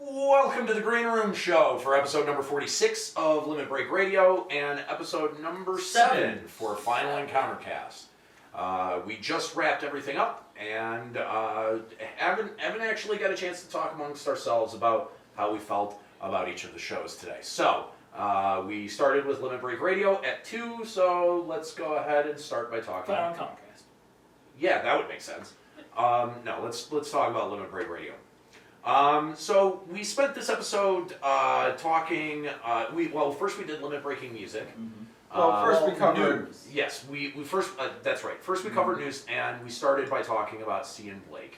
Welcome to the Green Room Show for episode number 46 of Limit Break Radio and episode number 7 for Final Encountercast. We just wrapped everything up and haven't actually got a chance to talk amongst ourselves about how we felt about each of the shows today. So, we started with Limit Break Radio at 2, so let's go ahead and start by talking... Final Encountercast. Yeah, that would make sense. No, let's talk about Limit Break Radio. So we spent this episode talking. First we did limit breaking music. Mm-hmm. First we covered news. Yes, we first. That's right. First we covered news, and we started by talking about Cian Blake,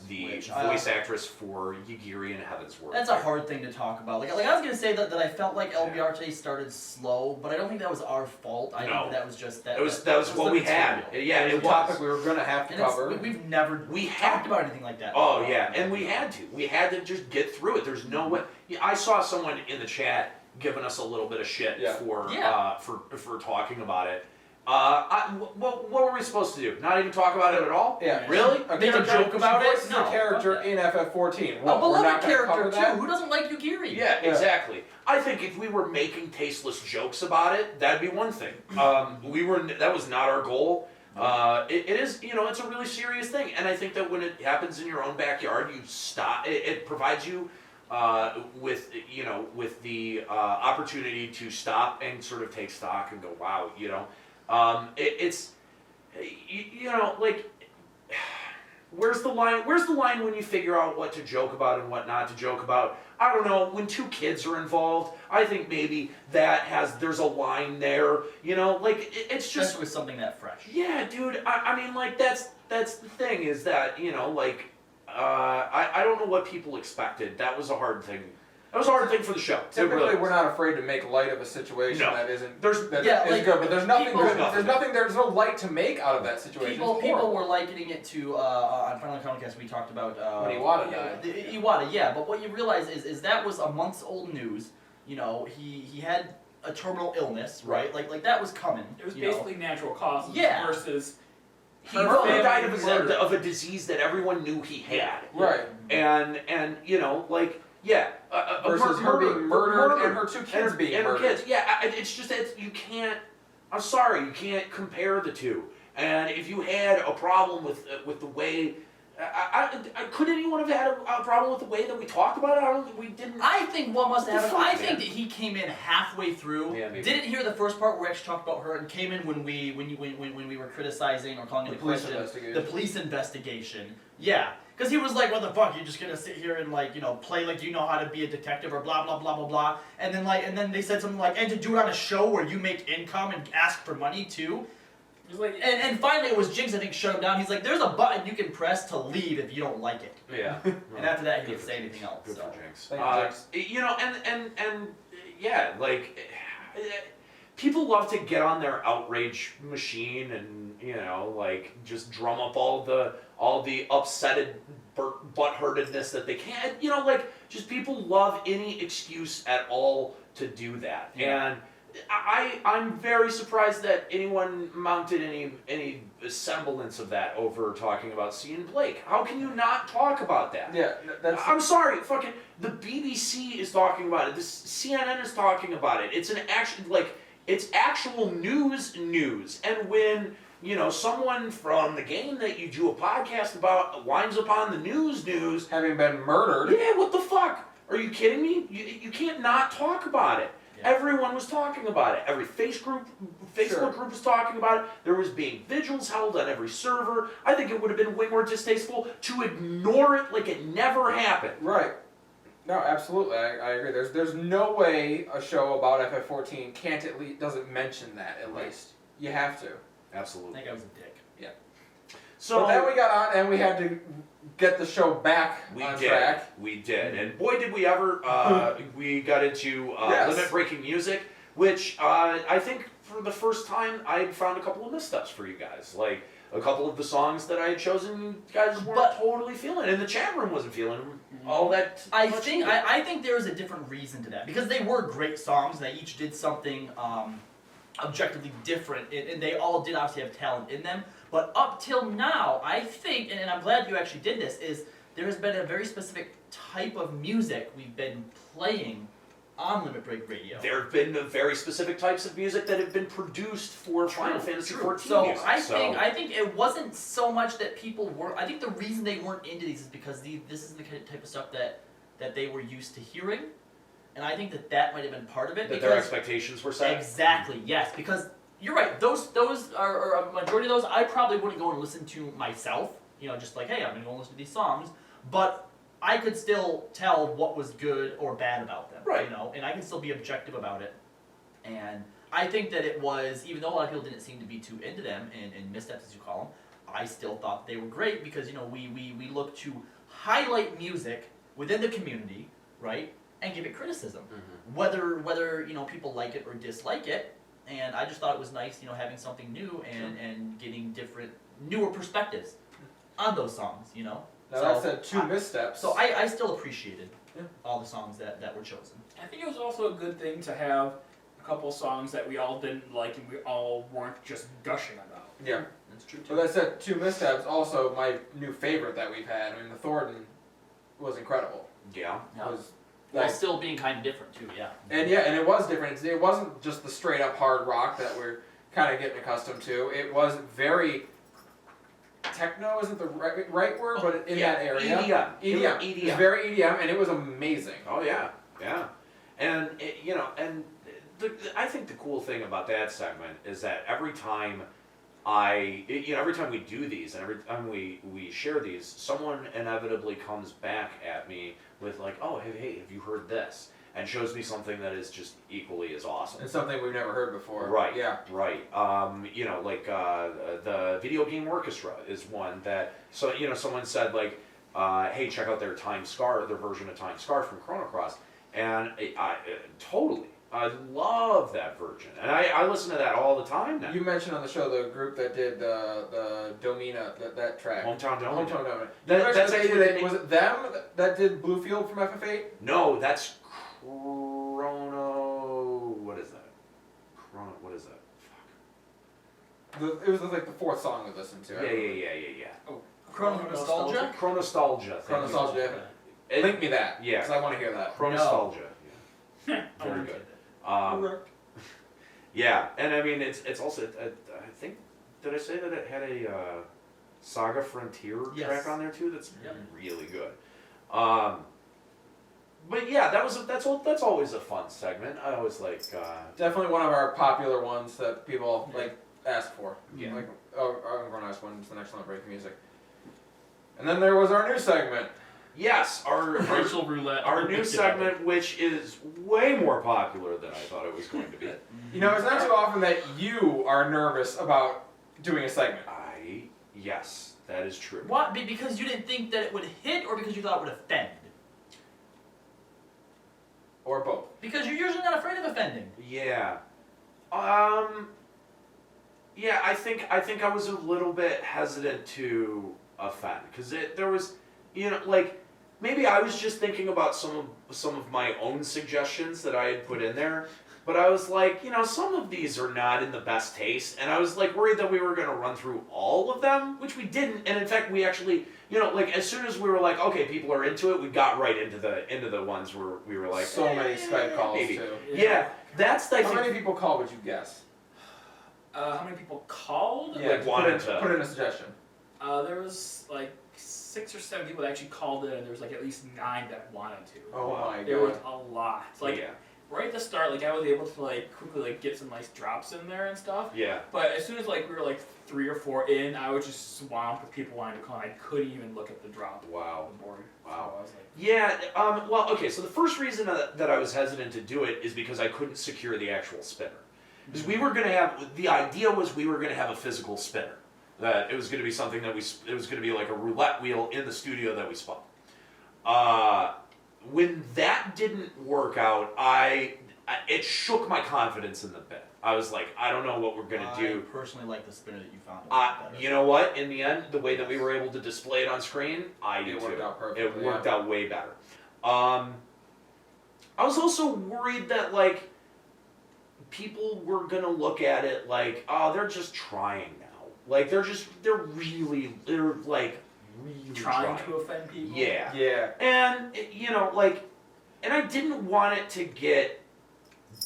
the voice actress for Yagiri in Heaven's Word. That's a hard thing to talk about. Like I was gonna say that I felt like LBRT started slow, but I don't think that was our fault. I think that was just that. That was what we had. Yeah, it was a topic we were gonna have to cover. We've never talked about anything like that. Oh yeah, and we had to. We had to just get through it. There's no way. I saw someone in the chat giving us a little bit of shit for talking about it. What were we supposed to do? Not even talk about it at all? Yeah. Really? Make a joke about it? No. A character in FF14. A beloved character too. Who doesn't like Yagiri? Yeah, exactly. I think if we were making tasteless jokes about it, that'd be one thing. That was not our goal. It is, it's a really serious thing, and I think that when it happens in your own backyard, you stop. It provides you with the opportunity to stop and sort of take stock and go, wow, where's the line? Where's the line when you figure out what to joke about and what not to joke about? I don't know. When two kids are involved, I think maybe there's a line there. It's just especially with something that fresh. Yeah, dude. I mean, that's the thing is that I don't know what people expected. That was a hard thing. That was a hard thing for the show. Typically, we're not afraid to make light of a situation that isn't good, but there's no light to make out of that situation. People were likening it to on Final Encountercast we talked about when Iwata died. Iwata, but what you realize is that was a month's old news. He had a terminal illness, right? Like that was coming. It was basically natural causes versus. He died of a disease that everyone knew he had. Right. And versus her being murdered and her two kids being murdered. Her kids. Yeah, it's just that you can't. I'm sorry, you can't compare the two. And if you had a problem with the way, could anyone have had a problem with the way that we talked about it? I don't think we didn't. I think what must have happened. I think that he came in halfway through. Yeah, maybe. Didn't hear the first part where we actually talked about her, and came in when we were criticizing or calling into question the police investigation. Yeah. Because he was like, what the fuck, you're just going to sit here and play like you know how to be a detective or blah, blah, blah, blah, blah. And then they said something like, and to do it on a show where you make income and ask for money too. And finally it was Jinx, I think, shut him down. He's like, there's a button you can press to leave if you don't like it. Yeah. And after that he didn't say anything else. Good for Jinx. Thank you, people love to get on their outrage machine and just drum up all the upsetted butthurtedness that they can. Just people love any excuse at all to do that. Yeah. And I'm very surprised that anyone mounted any semblance of that over talking about Cian Blake. How can you not talk about that? Yeah, I'm sorry, fucking the BBC is talking about it. This CNN is talking about it. It's it's actual news, and when someone from the game that you do a podcast about winds up on the news, having been murdered. Yeah, what the fuck? Are you kidding me? You can't not talk about it. Yeah. Everyone was talking about it. Every Facebook group was talking about it. There was being vigils held on every server. I think it would have been way more distasteful to ignore it like it never happened. Right. No, absolutely. I agree. There's no way a show about FF14 doesn't mention that at least. You have to. Absolutely. I think I was a dick. Yeah. So then we got on and we had to get the show back on track. We did. And boy did we ever, we got into limit-breaking music, which I think for the first time I found a couple of missteps for you guys. Like a couple of the songs that I had chosen, you guys weren't totally feeling, and the chat room wasn't feeling all that. I think there was a different reason to that, because they were great songs. They each did something objectively different, and they all did obviously have talent in them. But up till now, I think, and I'm glad you actually did this, is there has been a very specific type of music we've been playing on Limit Break Radio. There have been very specific types of music that have been produced for Final Fantasy XIV So music. I think it wasn't so much that people were. I think the reason they weren't into these is because this is the type of stuff that they were used to hearing, and I think that might have been part of it. That their expectations were set. Exactly. Yes, because you're right. Those are a majority of those I probably wouldn't go and listen to myself. Just like, hey, I'm gonna go listen to these songs, but I could still tell what was good or bad about them, right? And I can still be objective about it. And I think that it was, even though a lot of people didn't seem to be too into them and missteps as you call them, I still thought they were great because we look to highlight music within the community, right, and give it criticism, whether people like it or dislike it. And I just thought it was nice, having something new and getting newer perspectives on those songs, Now that said, two missteps. So I still appreciated all the songs that were chosen. I think it was also a good thing to have a couple songs that we all didn't like and we all weren't just gushing about. Yeah. That's true too. So that said, two missteps. Also, my new favorite that we've had. I mean, the Thornton was incredible. Yeah. Was While still being kind of different too, yeah. And it was different. It wasn't just the straight up hard rock that we're kind of getting accustomed to. It was very techno isn't the right word, but in that area. EDM. It was very EDM, and it was amazing. Oh yeah, yeah. And I think the cool thing about that segment is that every time every time we do these and every time we share these, someone inevitably comes back at me with like, oh, hey, have you heard this? And shows me something that is just equally as awesome. It's something we've never heard before. Right. Yeah. Right. The video game orchestra is one that someone said like, hey, check out their version of Time Scar from Chrono Cross, and I love that version, and I listen to that all the time now. You mentioned on the show the group that did the Domina, that track. Hometown Domina. Hometown Domina. Was it them that did Bluefield from FF8? No, that's Chrono. What is that? What is that? Fuck. It was like the fourth song we listened to. Yeah. Oh, Chronostalgia? Chronostalgia. Chronostalgia. Link me that. Yeah. Because I want to hear that. Chronostalgia. Yeah. Very good. Yeah, and I mean it's also I think, did I say that it had a Saga Frontier track on there too? That's really good. But yeah, that's always a fun segment. I always like. Definitely one of our popular ones that people ask for. Yeah. I'm going to ask when's the next one breaking music. And then there was our new segment. Yes, our Virtual Roulette. Our new segment, which is way more popular than I thought it was going to be. It's not too often that you are nervous about doing a segment. Yes, that is true. What? Because you didn't think that it would hit, or because you thought it would offend? Or both. Because you're usually not afraid of offending. Yeah. Yeah, I think I was a little bit hesitant to offend because there was, maybe I was just thinking about some of my own suggestions that I had put in there, but I was like, some of these are not in the best taste, and I was like worried that we were going to run through all of them, which we didn't, and in fact we actually, as soon as we were like, okay, people are into it, we got right into the ones where we were like, so many Skype calls maybe. too. Yeah, that's the. How many people called? Would you guess? How many people called? Yeah, put in a suggestion. There was like 6 or 7 people that actually called in, and there was like at least 9 that wanted to. Oh my god. There was a lot. Right at the start, I was able to quickly get some nice drops in there and stuff. Yeah. But as soon as we were 3 or 4 in, I was just swamped with people wanting to call. And I couldn't even look at the drop. Wow. On the board. Wow. So I was like, yeah. Well, okay. So the first reason that I was hesitant to do it is because I couldn't secure the actual spinner. Because we were going to have, the idea was we were going to have a physical spinner. That it was going to be something that it was going to be like a roulette wheel in the studio that we spun. When that didn't work out, it shook my confidence in the bit. I was like, I don't know what we're going to do. I personally like the spinner that you found. You know what? In the end, the way that we were able to display it on screen, It worked out perfectly. It worked out way better. I was also worried that people were gonna look at it like, oh, they're just trying now. They're really Trying to offend people. Yeah. Yeah. And, you know, like, and I didn't want it to get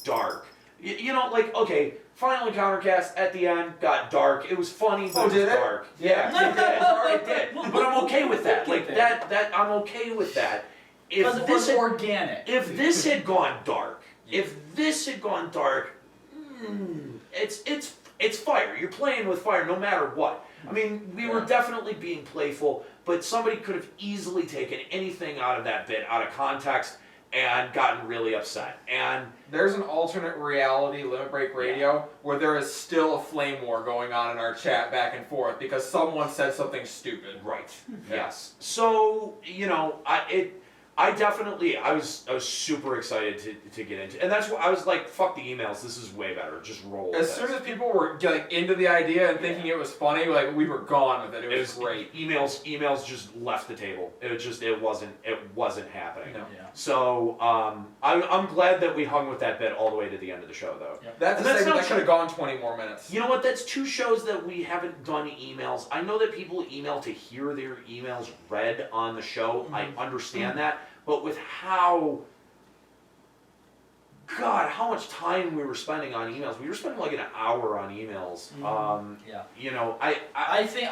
dark. You know, like, okay, Final Encounter cast at the end got dark. It was funny, but Oh, it was did it? dark. Yeah, it did. But I'm okay with that. We'll Like, get that, I'm okay with that. Because it was had, organic. if this had gone dark, Yeah. it's fire. You're playing with fire no matter what. I mean, we were definitely being playful, but somebody could have easily taken anything out of that bit out of context and gotten really upset. And There's an alternate reality Limit Break Radio where there is still a flame war going on in our chat back and forth because someone said something stupid. right, Yeah. yes. So you know, I was super excited to get into, and that's why I was like, fuck the emails. This is way better. Just roll. As with soon this. as people were like into the idea and thinking it was funny, like we were gone with it. It was great. Emails just left the table. It wasn't happening. No. Yeah. So I'm glad that we hung with that bit all the way to the end of the show, though. That's And a that's segment not that could have gone 20 more minutes. You know what? That's 2 shows that we haven't done emails. I know that people email to hear their emails read on the show. I understand that, but with how much time we were spending on emails. We were spending like an hour on emails. Yeah. You know, I think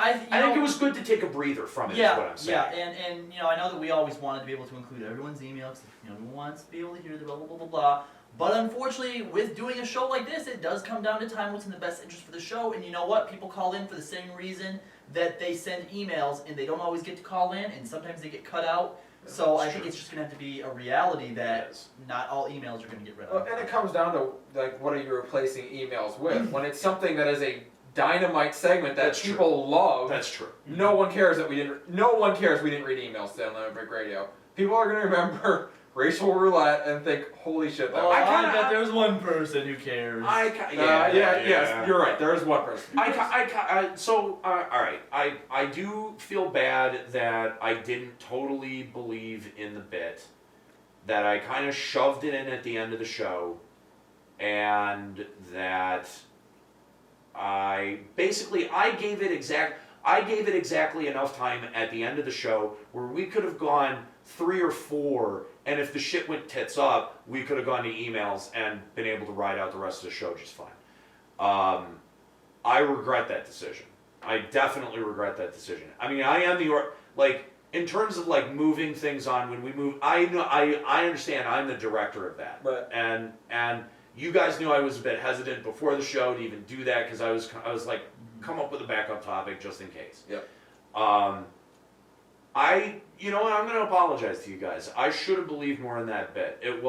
it was good to take a breather from it. Yeah, is what I'm saying. yeah, and you know, I know that we always wanted to be able to include everyone's email because you know everyone wants to be able to hear the blah blah blah blah blah. But unfortunately, with doing a show like this, it does come down to time, what's in the best interest for the show. And you know what? People call in for the same reason that they send emails, and they don't always get to call in, and sometimes they get cut out. So I think it's just gonna have to be a reality that not all emails are gonna get read out. And it comes down to like, what are you replacing emails with? When it's something that is a dynamite segment that That's people love, That's true. no one cares we didn't read emails today on Limit Break Radio. People are gonna remember Racial Roulette and think, holy shit, that Oh, was. I bet there's one person who cares. Yes, you're right. There is one person. All right. I do feel bad that I didn't totally believe in the bit, that I kind of shoved it in at the end of the show, and that I gave it exactly enough time at the end of the show where we could have gone 3 or 4, and if the shit went tits up, we could have gone to emails and been able to ride out the rest of the show just fine. I regret that decision. I definitely regret that decision. I mean, I am in terms of like moving things on when we move. I understand. I'm the director of that, But and you guys knew I was a bit hesitant before the show to even do that because I was like, come up with a backup topic just in case. Yep. You know what? I'm going to apologize to you guys. I should have believed more in that bit. It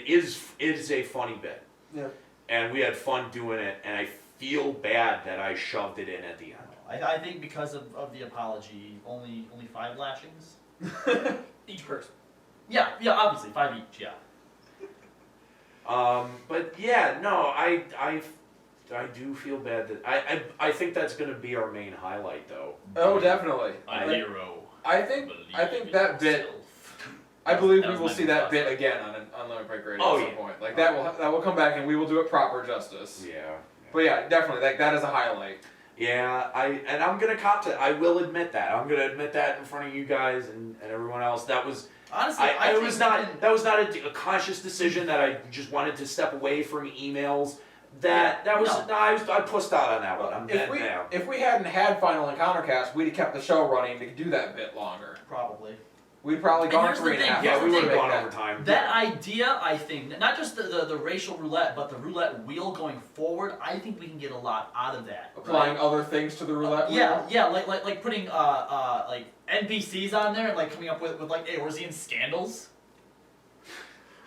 is a funny bit. Yeah. And we had fun doing it, and I feel bad that I shoved it in at the end. I think because of the apology, only 5 lashings. Each person. Yeah, obviously 5 each. Yeah. But yeah, no, I do feel bad that I think that's going to be our main highlight, though. Oh, definitely. Aniero. I think that bit. I believe we will see that bit again on Limit Break Radio at some point. Like that will come back and we will do it proper justice. Yeah. But yeah, definitely. That is a highlight. Yeah, I'm gonna cop to. I will admit that. I'm gonna admit that in front of you guys and everyone else. That was Honestly, that was not a conscious decision that I just wanted to step away from emails. I pushed out on that one. I'm dead now. If we hadn't had Final Encounter cast, we'd have kept the show running to do that bit longer. Probably. We'd probably And gone here's the 3.5 thing, hours. Yeah, we would have to gone make over time. That idea, I think, not just the racial roulette, but the roulette wheel going forward, I think we can get a lot out of that. Applying other things to the roulette wheel? Yeah, like putting like NPCs on there and like coming up with like, hey, where's he in Scandals?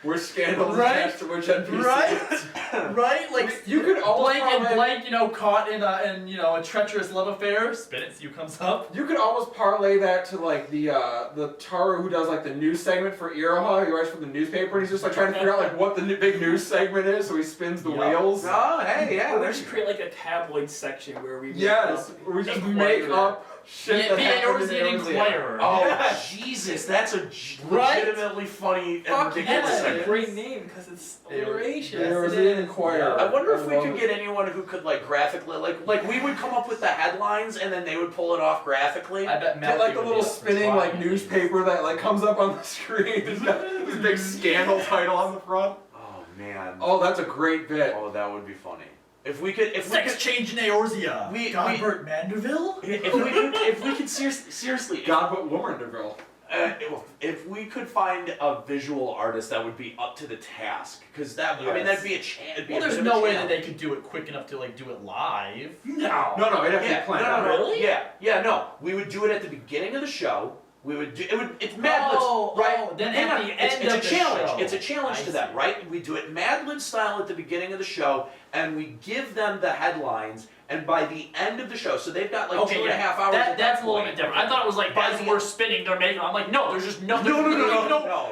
We're scandals Right? attached to which NPC. Right? Right? Like You could almost blank, caught in a treacherous love affair. Spin it, see who comes up. You could almost parlay that to like the Taru who does like the news segment for Iroha. He writes for the newspaper and he's just like trying to figure out like what the big news segment is, so he spins the wheels. Oh, hey, yeah. Or we there's should create like a tabloid section where we Yes, we just make up shit that Be happened in an the Inquirer. Oh, Yeah. Jesus, that's a Right? legitimately funny and Fuck ridiculous yeah. a great name because it's alliteration. There was the Inquirer. I wonder if we could get anyone who could like graphically, like we would come up with the headlines and then they would pull it off graphically. I bet Get like the little spinning like newspaper that like comes up on the screen. There's got this big scandal title on the front. Oh man. Oh, that's a great bit. Oh, that would be funny. If we could, Sex change in Eorzea. Godbert Mandeville. if we could seriously, God, but Womanderville. if we could find a visual artist that would be up to the task, because that I mean that'd be a chance. Well, there's no way that they could do it quick enough to like do it live. No, it'd have to be planned. No, Really? No. We would do it at the beginning of the show. We would do it. It's Mad Libs, right? Then Hang at on, the end it's of a the challenge. show. It's a challenge I to them, see. right? We do it Mad Lib style at the beginning of the show, and we give them the headlines. And by the end of the show, so they've got like 2.5 hours. That's a little bit different. I thought it was like as we're spinning, they're making. I'm like, no, there's just no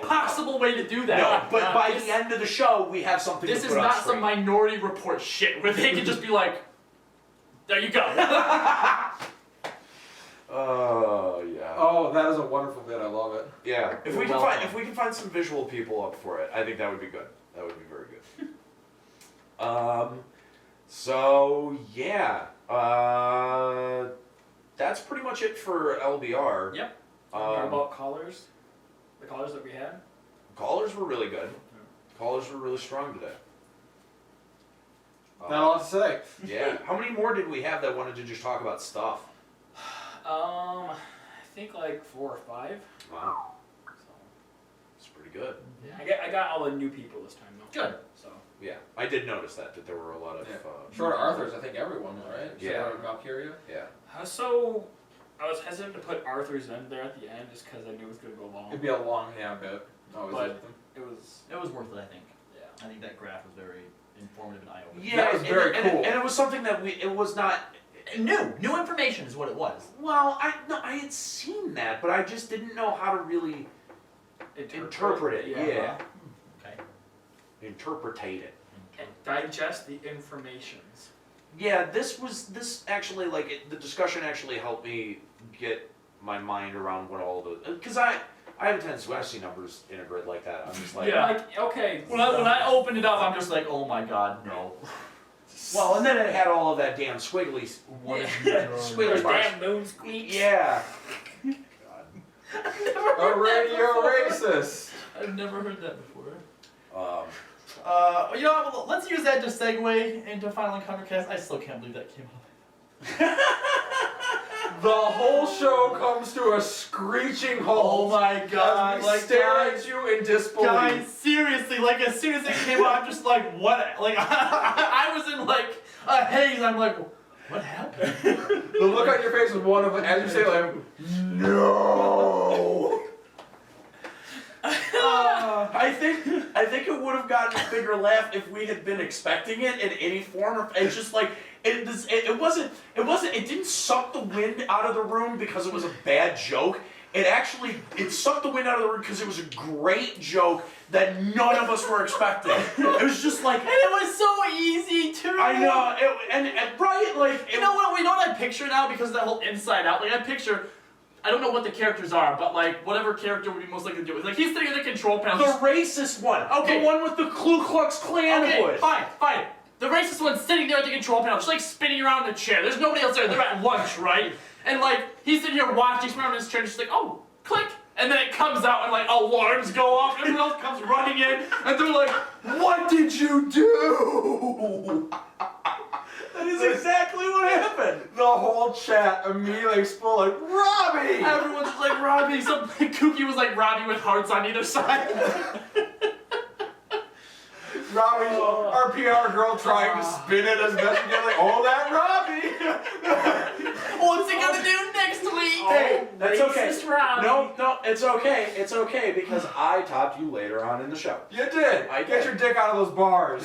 possible way to do that. No, but by the end of the show, we have something. This to is put on not screen. some Minority Report shit where they can just be like, there you go. Oh yeah. Oh, that is a wonderful bit. I love it. Yeah. If we You're can find some visual people up for it, I think that would be good. That would be very good. So yeah. That's pretty much it for LBR. Yep. Talk about callers. The callers that we had. Callers were really good. Callers were really strong today. Not a lot to say. Yeah. How many more did we have that wanted to just talk about stuff? I think like 4 or 5. Wow. So It's pretty good. I got all the new people this time though. Good. So Yeah. I did notice that there were a lot of. Short of Arthur's, I think everyone was, right? Yeah. Short of Valkyria. Yeah. so I was hesitant to put Arthur's end there at the end just because I knew it was gonna go long. It'd be a long bit. Always But- with them. It was worth it, I think. yeah. I think that graph was very informative and eye-opening. Yeah, That was very cool. And it was something that it was not. New information is what it was. Well, I had seen that, but I just didn't know how to really interpret it. Yeah. Okay. Interpretate it. And digest the informations. Yeah, this actually the discussion actually helped me get my mind around what all the because I have a tendency when I see numbers in a grid like that, I'm just like Yeah. Like okay. When I opened it up, I'm just like, oh my god, no. well, and then it had all of that damn squiggly squiggly Those marks. damn moon squeaks. Yeah. A radio racist. I've never heard that before. Um, You know what, let's use that to segue into Final Encounter Cast. I still can't believe that came up. The whole show comes to a screeching Oh halt. my god, As we like stare guys, at you in disbelief. guys, seriously, like as soon as it came out, I'm just like, what? Like, I was in like a haze. I'm like, what happened? The look on your face was one of, as you say, like, no. I think it would have gotten a bigger laugh if we had been expecting it in any form. It's just like it didn't suck the wind out of the room because it was a bad joke. It sucked the wind out of the room because it was a great joke that none of us were expecting. It was just like, And it was so easy too. I know, and right, like You know what? We know what I picture now because of that whole Inside Out. Like I picture, I don't know what the characters are, but like whatever character would be most likely to do it. Like he's sitting at the control panel. the racist one, Okay. the one with the Ku Klux Klan hood. Fine. The racist one's sitting there at the control panel, just like spinning around in the chair. There's nobody else there. They're at lunch, right? And like he's sitting here watching, spinning around in his chair, just like, oh, click. And then it comes out and like alarms go off. Everyone else comes running in, and they're like, "What did you do?" That is exactly what happened. The whole chat immediately exploded like, Robbie! Everyone's just like, "Robbie." Some kooky was like Robbie with hearts on either side. Robbie, our PR girl trying to spin it as best we can, like, oh, that Robbie! What's he gonna do next week? Hey, that's okay. Racist Robbie. No, it's okay. It's okay because I topped you later on in the show. You did! I Get did. your dick out of those bars.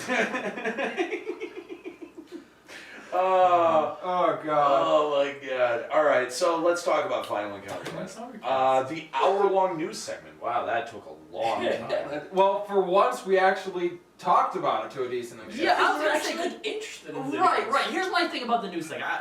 Oh, God. Oh my god. Alright, so let's talk about Final Encounter Class. The hour-long news segment. Wow, that took a long time. Well, for once, we actually talked about it to a decent extent. Yeah, I was They're gonna say, actually like, interested in right. Here's my thing about the news segment.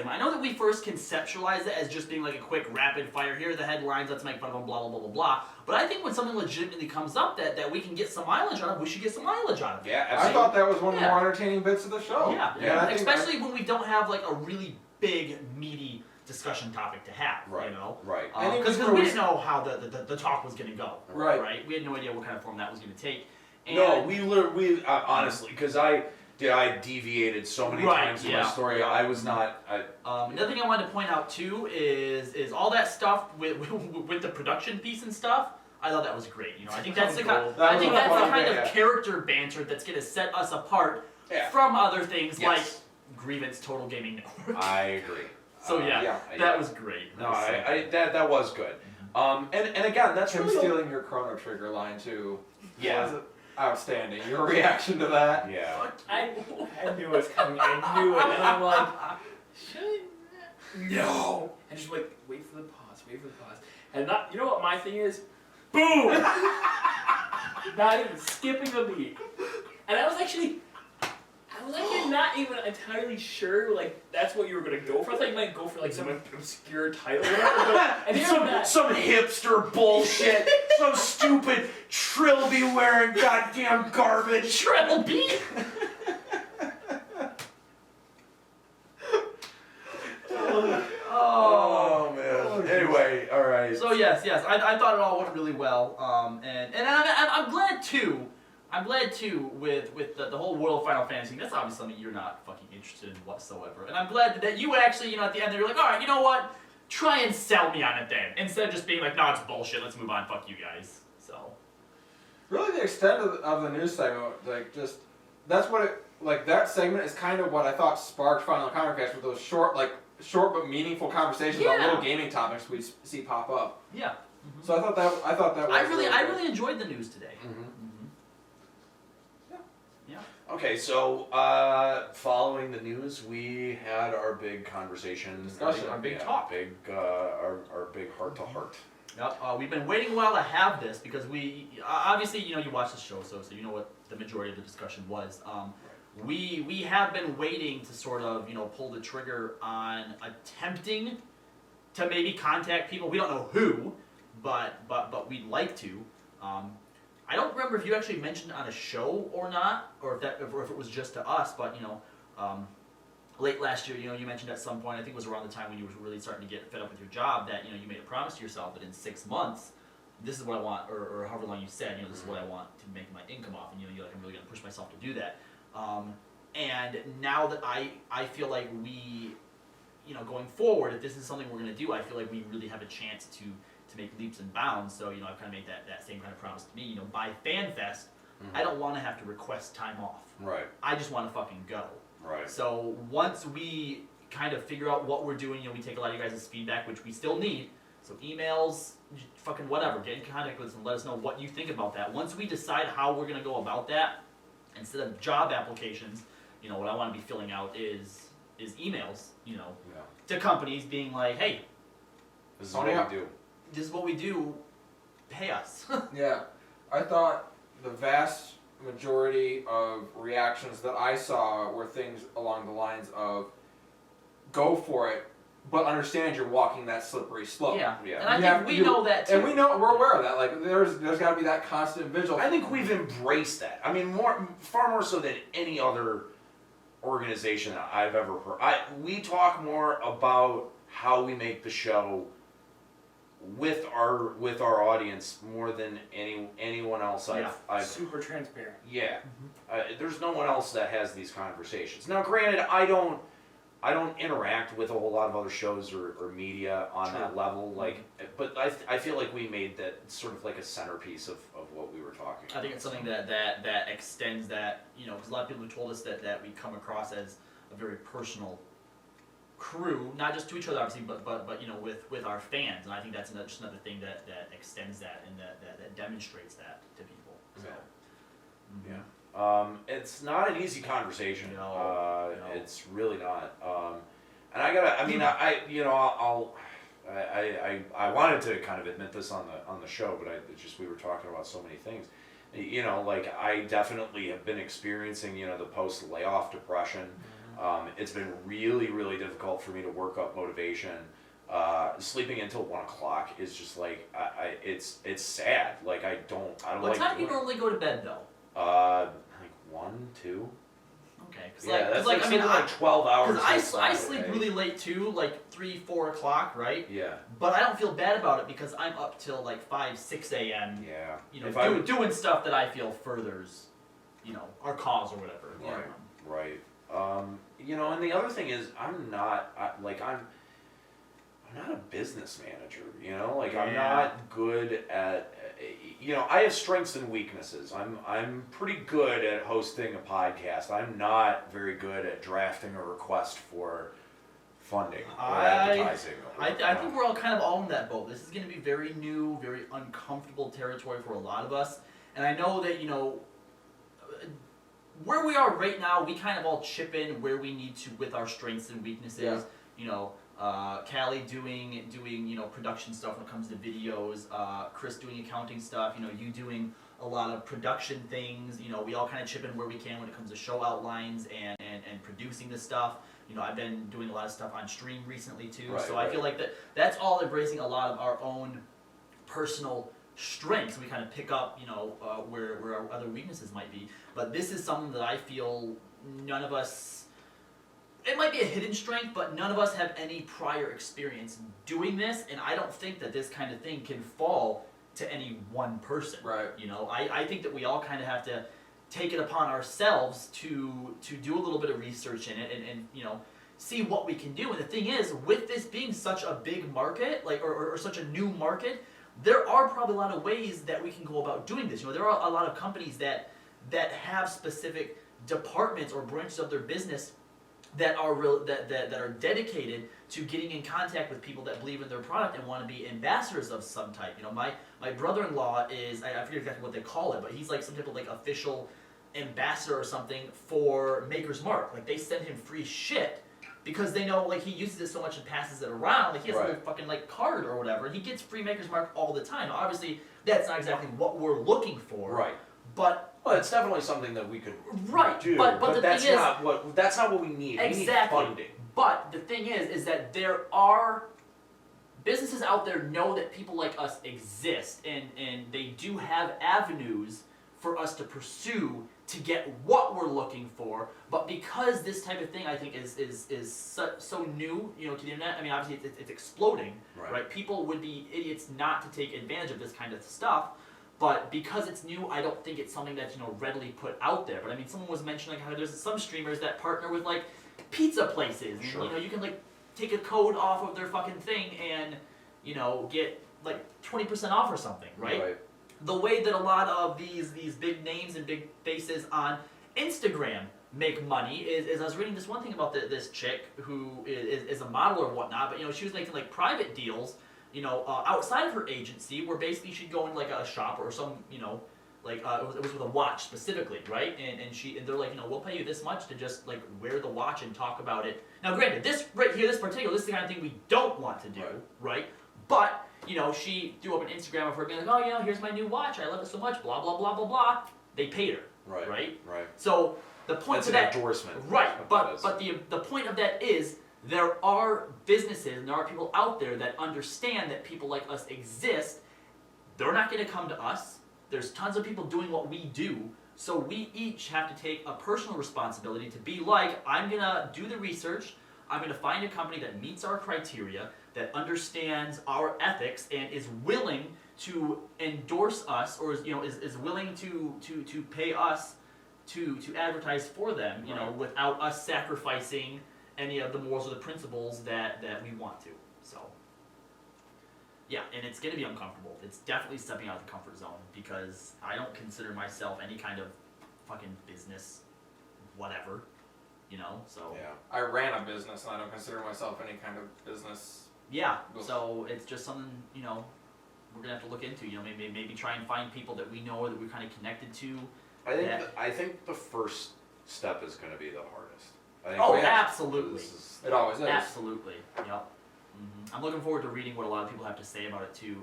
I know that we first conceptualized it as just being like a quick rapid fire. Here are the headlines. Let's make fun of them. Blah blah blah blah blah. But I think when something legitimately comes up that we can get some mileage out of, we should get some mileage out of it. Yeah, I absolutely. thought that was one of the Yeah. more entertaining bits of the show. Yeah, And I think especially when we don't have like a really big meaty discussion topic to have. Right. You know. Right. And Because even we for- didn't know how the talk was going to go. Right. We had no idea what kind of form that was going to take. And No, we honestly, because I deviated so many Right, times in yeah. my story. I was not. Another thing I wanted to point out too is all that stuff with the production piece and stuff. I thought that was great. You know, I think that's the kind. That I was think a that's the fun kind bit, of yeah. character banter that's going to set us apart Yeah. from other things Yes. like Grievance Total Gaming Network. I agree. So yeah, yeah, that was great. No, that was good. And again, that's Him really stealing your Chrono Trigger line too. Yeah. Was outstanding. Your reaction to that? Yeah. I knew it was coming. I knew it, and I'm like, should I? No. And just like wait for the pause. And not. You know what my thing is? Boom. Not even skipping a beat. And I was actually not even entirely sure, like, that's what you were gonna go for. I thought you might go for, like, some obscure title or whatever, but, and here some hipster bullshit, some stupid Trilby wearing goddamn garbage. Trilby. Oh man. Anyway, all right. So yes, I thought it all went really well. And I'm glad too. I'm glad too with the whole world of Final Fantasy. That's obviously something you're not fucking interested in whatsoever. And I'm glad that you actually, you know, at the end you're like, all right, you know what? Try and sell me on it then, instead of just being like, no, it's bullshit. Let's move on. Fuck you guys. So. Really, the extent of the news segment, like, just that's what it like. That segment is kind of what I thought sparked Final Conquest with those short but meaningful conversations about Yeah. little gaming topics we see pop up. Yeah. So I thought that was I good. really enjoyed the news today. Mhm. Yeah. Okay, so following the news, we had our big conversation, Discussion, our big talk. our big heart to heart. Yep. We've been waiting a while to have this because we obviously, you know, you watch the show, so you know what the majority of the discussion was. We have been waiting to sort of, you know, pull the trigger on attempting to maybe contact people. We don't know who, but we'd like to. I don't remember if you actually mentioned it on a show or not, or if it was just to us. But you know, late last year, you know, you mentioned at some point, I think it was around the time when you were really starting to get fed up with your job, that you know you made a promise to yourself that in 6 months, this is what I want, or however long you said, you know, this is what I want to make my income off, and you know, you're like, I'm really gonna push myself to do that. And now that I feel like we, you know, going forward, if this is something we're gonna do, I feel like we really have a chance to make leaps and bounds. So, you know, I've kind of made that same kind of promise to me. You know, by FanFest, I don't want to have to request time off. Right. I just want to fucking go. Right. So once we kind of figure out what we're doing, you know, we take a lot of you guys' feedback, which we still need. So emails, fucking whatever, get in contact with us and let us know what you think about that. Once we decide how we're gonna go about that, instead of job applications, you know, what I want to be filling out is emails, you know, Yeah. to companies being like, hey, This is what we do. this is what we do, pay us. Yeah, I thought the vast majority of reactions that I saw were things along the lines of, go for it, but understand you're walking that slippery slope. Yeah. Yeah. And I You think have- we you- know that too. And we're aware of that. Like, there's got to be that constant vigil. I think we've embraced that. I mean, far more so than any other organization that I've ever heard. We talk more about how we make the show with our audience more than anyone else I've super transparent. yeah. There's no one else that has these conversations. Now, granted, I don't interact with a whole lot of other shows or media on that level, like, but I feel like we made that sort of like a centerpiece of what we were talking about. I think it's something that extends that, you know, because a lot of people have told us that we come across as a very personal crew, not just to each other obviously, but you know, with our fans, and I think that's just another thing that extends that and that demonstrates that to people. So. Yeah. Yeah. It's not an easy conversation. No. It's really not. And I gotta. I mean, I you know, I wanted to kind of admit this on the show, but we were talking about so many things. You know, like I definitely have been experiencing, you know, the post layoff depression. It's been really, really difficult for me to work up motivation. Sleeping until 1 o'clock is just like it's sad. Like I don't What like. time do you normally go to bed though? Like 1, 2. Okay, cause Yeah, that's like I mean, like 12 hours. Because I sleep really late too, like 3, 4 o'clock, right? Yeah. But I don't feel bad about it because I'm up till like 5, 6 a.m. Yeah. You know, doing stuff that I feel furthers, you know, our cause or whatever. Right. Right. You know, and the other thing is, I'm not a business manager. You know, like I'm not good at. You know, I have strengths and weaknesses. I'm pretty good at hosting a podcast. I'm not very good at drafting a request for funding or advertising. I think we're all kind of all in that boat. This is going to be very new, very uncomfortable territory for a lot of us. And I know that, you know, where we are right now, we kind of all chip in where we need to with our strengths and weaknesses. Yeah. You know, Callie doing you know, production stuff when it comes to videos, Chris doing accounting stuff, you know, you doing a lot of production things, you know, we all kind of chip in where we can when it comes to show outlines and producing this stuff. You know, I've been doing a lot of stuff on stream recently too, so I feel like that's all embracing a lot of our own personal strengths. We kind of pick up, you know, where our other weaknesses might be. But this is something that I feel none of us, it might be a hidden strength, but none of us have any prior experience doing this, and I don't think that this kind of thing can fall to any one person. Right. You know, I think that we all kind of have to take it upon ourselves to do a little bit of research in it and you know, see what we can do. And the thing is, with this being such a big market, like or such a new market, there are probably a lot of ways that we can go about doing this. You know, there are a lot of companies that have specific departments or branches of their business that are dedicated to getting in contact with people that believe in their product and want to be ambassadors of some type. You know, my brother-in-law is, I forget exactly what they call it, but he's like some type of like official ambassador or something for Maker's Mark. Like they send him free shit because they know like he uses it so much and passes it around. Like he has a little fucking like card or whatever, and he gets free Maker's Mark all the time. Now, obviously, that's not exactly what we're looking for. Right. But well, it's definitely something that we could do, but the that's thing that's not what we need. Exactly. We need funding. But the thing is that there are businesses out there know that people like us exist, and they do have avenues for us to pursue to get what we're looking for. But because this type of thing, I think, is so new, you know, to the internet. I mean, obviously it's exploding, right? People would be idiots not to take advantage of this kind of stuff. But because it's new, I don't think it's something that's, you know, readily put out there. But I mean, someone was mentioning how there's some streamers that partner with like pizza places. Sure. And, you know, you can like take a code off of their fucking thing and, you know, get like 20% off or something, right? The way that a lot of these big names and big faces on Instagram make money is I was reading this one thing about this chick who is a model or whatnot, but you know, she was making like private deals, you know, outside of her agency, where basically she'd go in like a shop or some, you know, like it was with a watch specifically, right? And they're like, you know, we'll pay you this much to just like wear the watch and talk about it. Now, granted, this right here, this is the kind of thing we don't want to do, right? But you know, she threw up an Instagram of her being like, oh, you know, here's my new watch, I love it so much, blah blah blah blah blah. They paid her, right? So the point of that endorsement, right? But the point of that is, there are businesses and there are people out there that understand that people like us exist. They're not going to come to us. There's tons of people doing what we do. So we each have to take a personal responsibility to be like, I'm going to do the research. I'm going to find a company that meets our criteria, that understands our ethics, and is willing to endorse us, or is, you know, is willing to pay us to advertise for them, you know, without us sacrificing any of the morals or the principles that we want to. So, yeah, and it's going to be uncomfortable. It's definitely stepping out of the comfort zone, because I don't consider myself any kind of fucking business whatever, you know, so. Yeah, I ran a business and I don't consider myself any kind of business. Yeah, so it's just something, you know, we're going to have to look into, you know, maybe try and find people that we know or that we're kind of connected to. I think the first step is going to be the hardest. Oh, absolutely. It always is. Absolutely, yep. Mm-hmm. I'm looking forward to reading what a lot of people have to say about it too.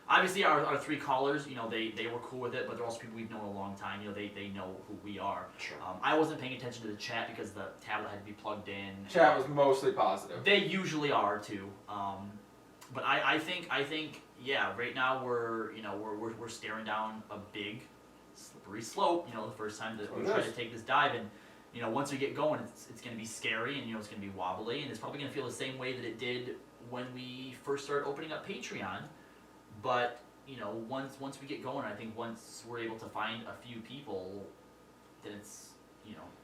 Obviously, our 3 callers, they were cool with it, but they're also people we've known a long time. They know who we are. Sure. I wasn't paying attention to the chat because the tablet had to be plugged in. Chat was mostly positive. They usually are too. But I think yeah, right now we're staring down a big slippery slope. The first time that we try to take this dive, and once we get going, it's going to be scary, and it's going to be wobbly, and it's probably going to feel the same way that it did when we first started opening up Patreon. But once we get going, I think once we're able to find a few people that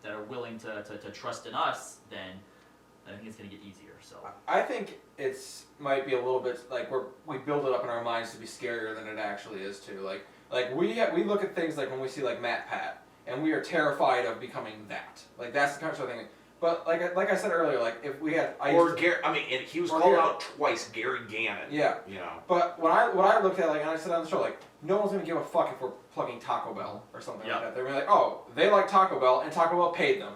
that are willing to trust in us, then I think it's going to get easier. So I think might be a little bit like we build it up in our minds to be scarier than it actually is too. Like we look at things like when we see like Matt Pat, and we are terrified of becoming that. Like that's the kind of thing. But like I said earlier, like if we had and he was called out twice, Gary Gannon. Yeah. But when I looked at and I said on the show, like no one's gonna give a fuck if we're plugging Taco Bell or something like that. They're gonna be like, oh, they like Taco Bell and Taco Bell paid them.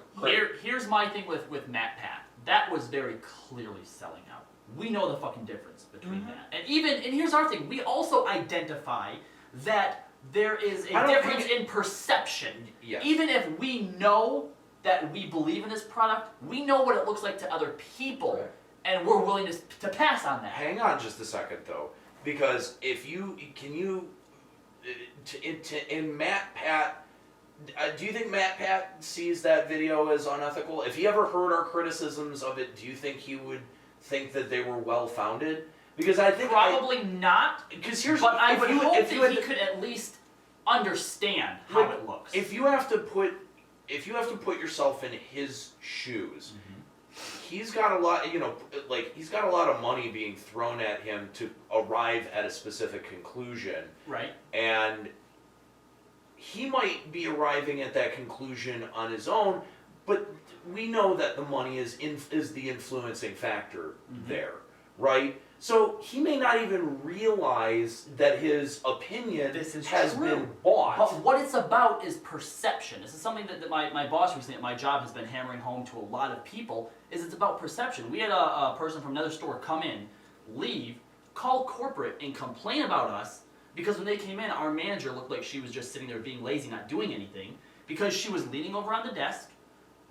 Here's my thing with Matt Pat. That was very clearly selling out. We know the fucking difference between that. And here's our thing. We also identify that there is a difference in perception. Yes. Even if we know that we believe in this product, we know what it looks like to other people, and we're willing to pass on that. Hang on just a second though, because in Matt Pat, do you think Matt Pat sees that video as unethical? If he ever heard our criticisms of it, do you think he would think that they were well founded? Because I think probably not. Because here's but I would hope that he could at least understand how it looks. If you have to put yourself in his shoes, he's got a lot. He's got a lot of money being thrown at him to arrive at a specific conclusion. Right. And he might be arriving at that conclusion on his own, but we know that the money is the influencing factor there, right? So he may not even realize that his opinion has been bought. But what it's about is perception. This is something that my boss recently at my job has been hammering home to a lot of people, is it's about perception. We had a person from another store come in, leave, call corporate and complain about us because when they came in, our manager looked like she was just sitting there being lazy, not doing anything, because she was leaning over on the desk,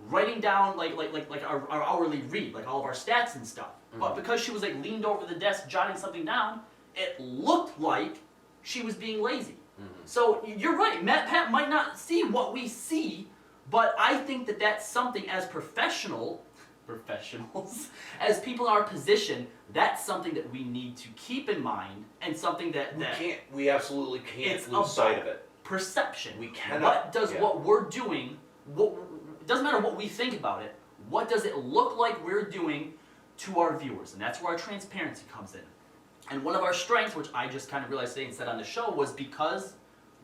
writing down like our hourly read, like all of our stats and stuff. But because she was like leaned over the desk jotting something down, it looked like she was being lazy. So you're right, Matt Pat might not see what we see, but I think that that's something as professionals, as people in our position, that's something that we need to keep in mind, and something that we absolutely can't lose sight of it. Perception. We cannot. What does what we're doing? It doesn't matter what we think about it. What does it look like we're doing to our viewers? And that's where our transparency comes in. And one of our strengths, which I just kind of realized today and said on the show, was because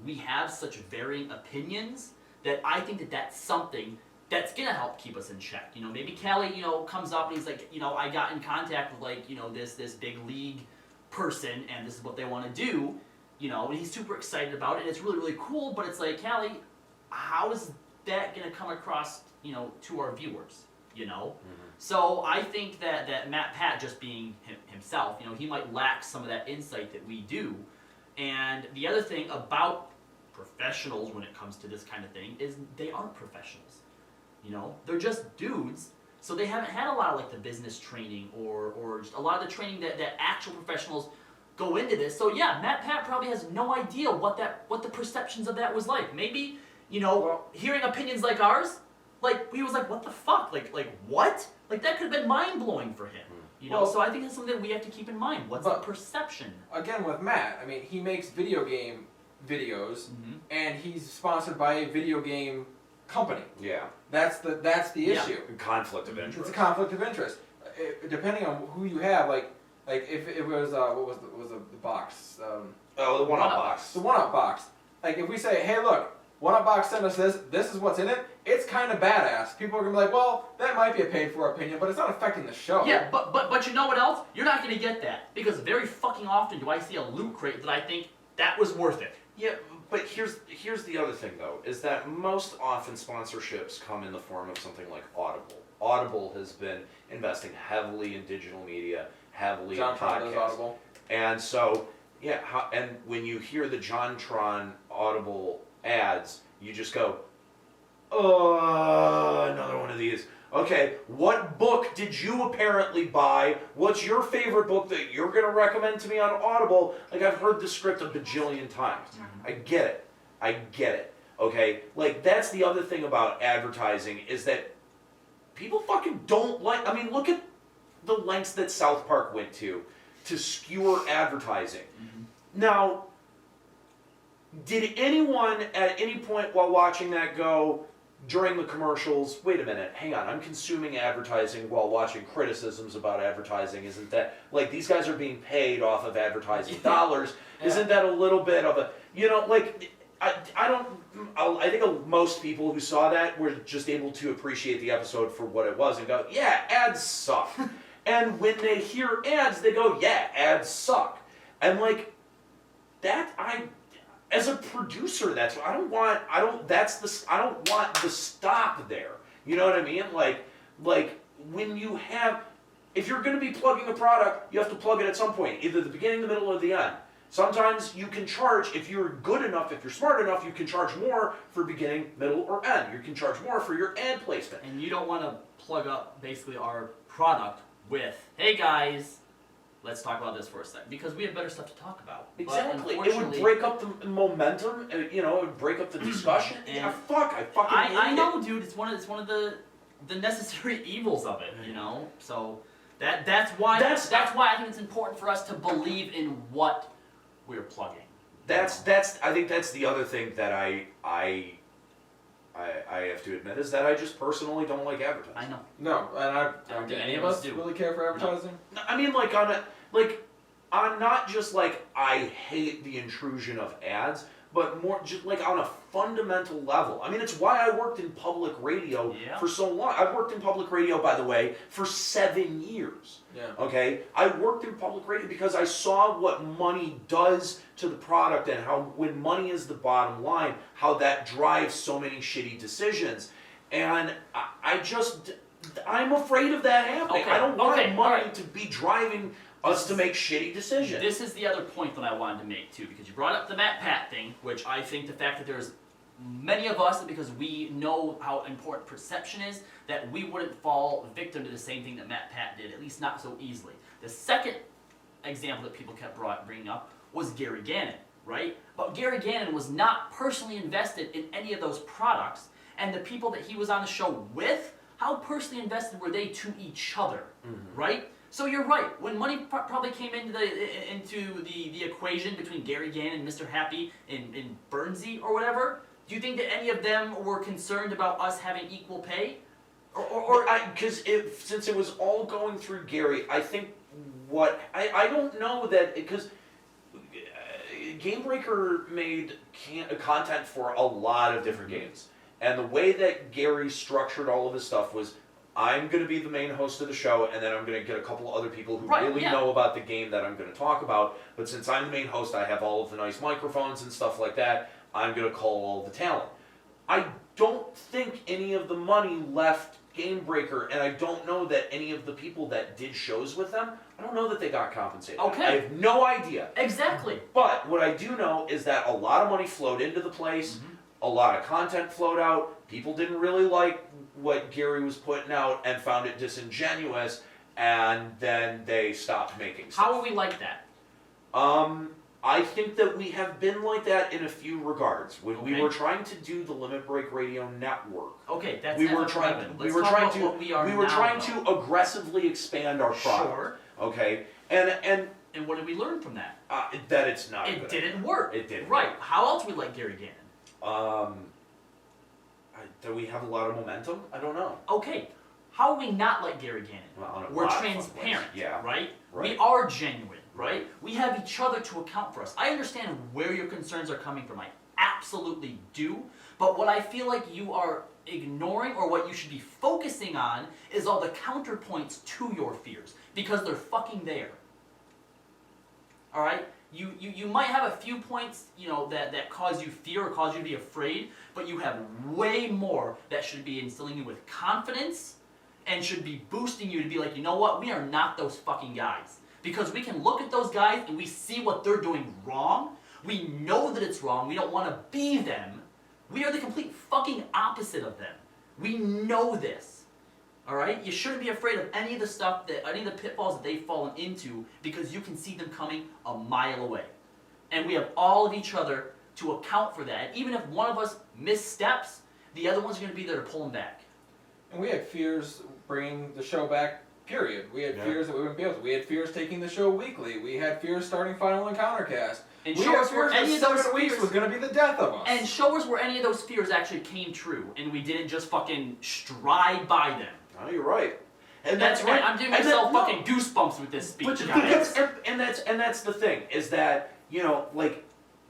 we have such varying opinions that I think that that's something that's gonna help keep us in check. Maybe Callie, comes up and he's like, I got in contact with this big league person and this is what they want to do, and he's super excited about it and it's really, really cool, but it's like, Callie, how is that gonna come across, to our viewers, So I think that Matt Pat, just being himself, he might lack some of that insight that we do. And the other thing about professionals when it comes to this kind of thing is they aren't professionals. They're just dudes, so they haven't had a lot of the business training or just a lot of the training that actual professionals go into this. So yeah, Matt Pat probably has no idea what the perceptions of that was like. Maybe, hearing opinions like ours, he was like, what the fuck? Like what? That could have been mind-blowing for him. So I think that's something that we have to keep in mind. What's the perception? Again, with Matt, he makes video game videos, and he's sponsored by a video game company. Yeah. That's the issue. Conflict of interest. It's a conflict of interest. Depending on who you have, if it was what was the box? The one-up box. The one-up box. If we say, hey, look, one-up box sent us this. This is what's in it. It's kind of badass. People are gonna be like, well, that might be a paid-for opinion, but it's not affecting the show. Yeah, but you know what else? You're not gonna get that because very fucking often do I see a loot crate that I think that was worth it. Yeah, but here's the other thing though, is that most often sponsorships come in the form of something like Audible. Audible has been investing heavily in digital media, heavily John in Tron does podcasts. Audible. And so, yeah, and when you hear the JonTron Audible ads, you just go, oh, another one of these. Okay, what book did you apparently buy? What's your favorite book that you're going to recommend to me on Audible? Like, I've heard the script a bajillion times. I get it. Okay? Like, that's the other thing about advertising is that people fucking don't like... I mean, look at the lengths that South Park went to skewer advertising. Mm-hmm. Now, did anyone at any point while watching that go... during the commercials, wait a minute, hang on, I'm consuming advertising while watching criticisms about advertising. Isn't that, like, these guys are being paid off of advertising dollars. Yeah. Isn't that a little bit of a, you know, like, I think most people who saw that were just able to appreciate the episode for what it was and go, yeah, ads suck. And when they hear ads, they go, yeah, ads suck. And, like, as a producer, that's what I don't want the stop there. You know what I mean? Like when you have, if you're going to be plugging a product, you have to plug it at some point, either the beginning, the middle, or the end. Sometimes you can charge, if you're good enough, if you're smart enough, you can charge more for beginning, middle, or end. You can charge more for your ad placement. And you don't want to plug up basically our product with, hey guys, let's talk about this for a second, because we have better stuff to talk about. Exactly. It would break up the momentum. You know, it would break up the discussion. I fucking hate I know, dude. It's one of the necessary evils of it. You know, so that's why I think it's important for us to believe in what we're plugging. I think that's the other thing that I have to admit is that I just personally don't like advertising. I know. No, and I don't think any of us really care for advertising. No. I mean, like on not just like I hate the intrusion of ads, but more just like on a fundamental level. I mean, it's why I worked in public radio for so long. I've worked in public radio, by the way, for 7 years. Yeah. Okay? I worked in public radio because I saw what money does to the product and how when money is the bottom line, how that drives so many shitty decisions. And I'm afraid of that happening. I don't want money to be driving us to make shitty decisions. This is the other point that I wanted to make too, because you brought up the Matt Pat thing, which I think the fact that there's many of us, because we know how important perception is, that we wouldn't fall victim to the same thing that Matt Pat did, at least not so easily. The second example that people kept bringing up was Gary Gannon, right? But Gary Gannon was not personally invested in any of those products, and the people that he was on the show with, how personally invested were they to each other, right? So you're right. When money probably came into the equation between Gary Gannon and Mr. Happy and Bernsey or whatever, do you think that any of them were concerned about us having equal pay? Because since it was all going through Gary, I think I don't know that, because GameBreaker made content for a lot of different games. And the way that Gary structured all of his stuff was, I'm going to be the main host of the show, and then I'm going to get a couple other people who really know about the game that I'm going to talk about. But since I'm the main host, I have all of the nice microphones and stuff like that. I'm going to call all the talent. I don't think any of the money left GameBreaker, and I don't know that any of the people that did shows with them, I don't know that they got compensated. Okay. I have no idea. Exactly. But what I do know is that a lot of money flowed into the place. A lot of content flowed out. People didn't really like what Gary was putting out and found it disingenuous, and then they stopped making stuff. How are we like that? I think that we have been like that in a few regards. When we were trying to do the Limit Break Radio Network, we were trying to aggressively expand our product. Sure. Okay. And what did we learn from that? That it's not. It didn't work. It didn't. Right. Work. How else we like Gary Gannon? Do we have a lot of momentum? I don't know. Okay. How are we not like Gary Gannon? Well, we're transparent. Yeah. Right? We are genuine. Right? We have each other to account for us. I understand where your concerns are coming from. I absolutely do. But what I feel like you are ignoring, or what you should be focusing on, is all the counterpoints to your fears. Because they're fucking there. Alright? You might have a few points, that cause you fear or cause you to be afraid, but you have way more that should be instilling you with confidence and should be boosting you to be like, you know what, we are not those fucking guys. Because we can look at those guys and we see what they're doing wrong. We know that it's wrong. We don't want to be them. We are the complete fucking opposite of them. We know this. Alright? You shouldn't be afraid of any of the stuff, any of the pitfalls that they've fallen into, because you can see them coming a mile away. And we have all of each other to account for that. And even if one of us missteps, the other one's going to be there to pull them back. And we had fears bringing the show back, period. We had fears that we wouldn't be able to. We had fears taking the show weekly. We had fears starting Final Encountercast. And we show had us where fears any that of those 7 weeks fears was going to be the death of us. And show us where any of those fears actually came true, and we didn't just fucking stride by them. No, you're right. And That's right. I'm giving myself fucking goosebumps with this speech, But guys. that's the thing, is that, you know, like,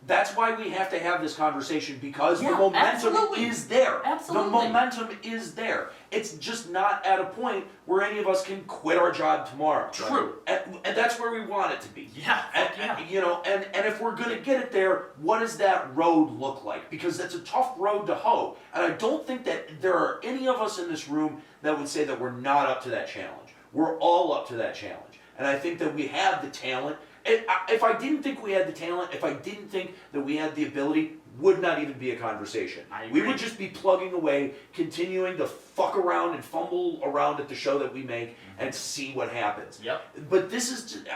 that's why we have to have this conversation, because the momentum is there. Absolutely. The momentum is there. It's just not at a point where any of us can quit our job tomorrow. True. And that's where we want it to be. Yeah, And, you know, and if we're going to get it there, what does that road look like? Because that's a tough road to hoe. And I don't think that there are any of us in this room that would say that we're not up to that challenge. We're all up to that challenge. And I think that we have the talent. If I didn't think we had the talent, if I didn't think that we had the ability, would not even be a conversation. I agree. We would just be plugging away, continuing to fuck around and fumble around at the show that we make and see what happens. Yep. But this is just,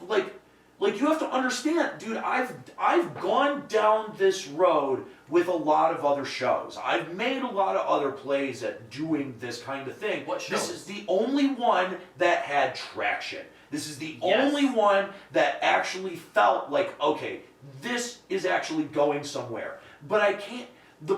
like you have to understand, dude. I've gone down this road with a lot of other shows. I've made a lot of other plays at doing this kind of thing. What shows? This is the only one that had traction. This is the only one that actually felt like, okay, this is actually going somewhere. But I can't. The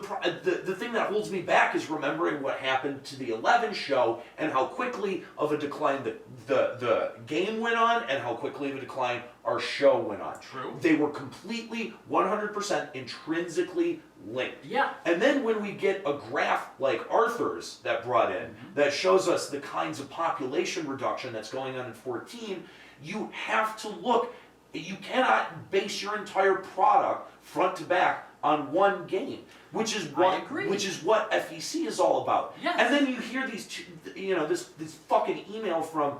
thing that holds me back is remembering what happened to the 11 show and how quickly of a decline the game went on and how quickly of a decline our show went on. True. They were completely 100% intrinsically linked. Yeah. And then when we get a graph like Arthur's that brought in, that shows us the kinds of population reduction that's going on in 14, you have to look, you cannot base your entire product front to back on one game, which is what FEC is all about. Yes. And then you hear these, this fucking email from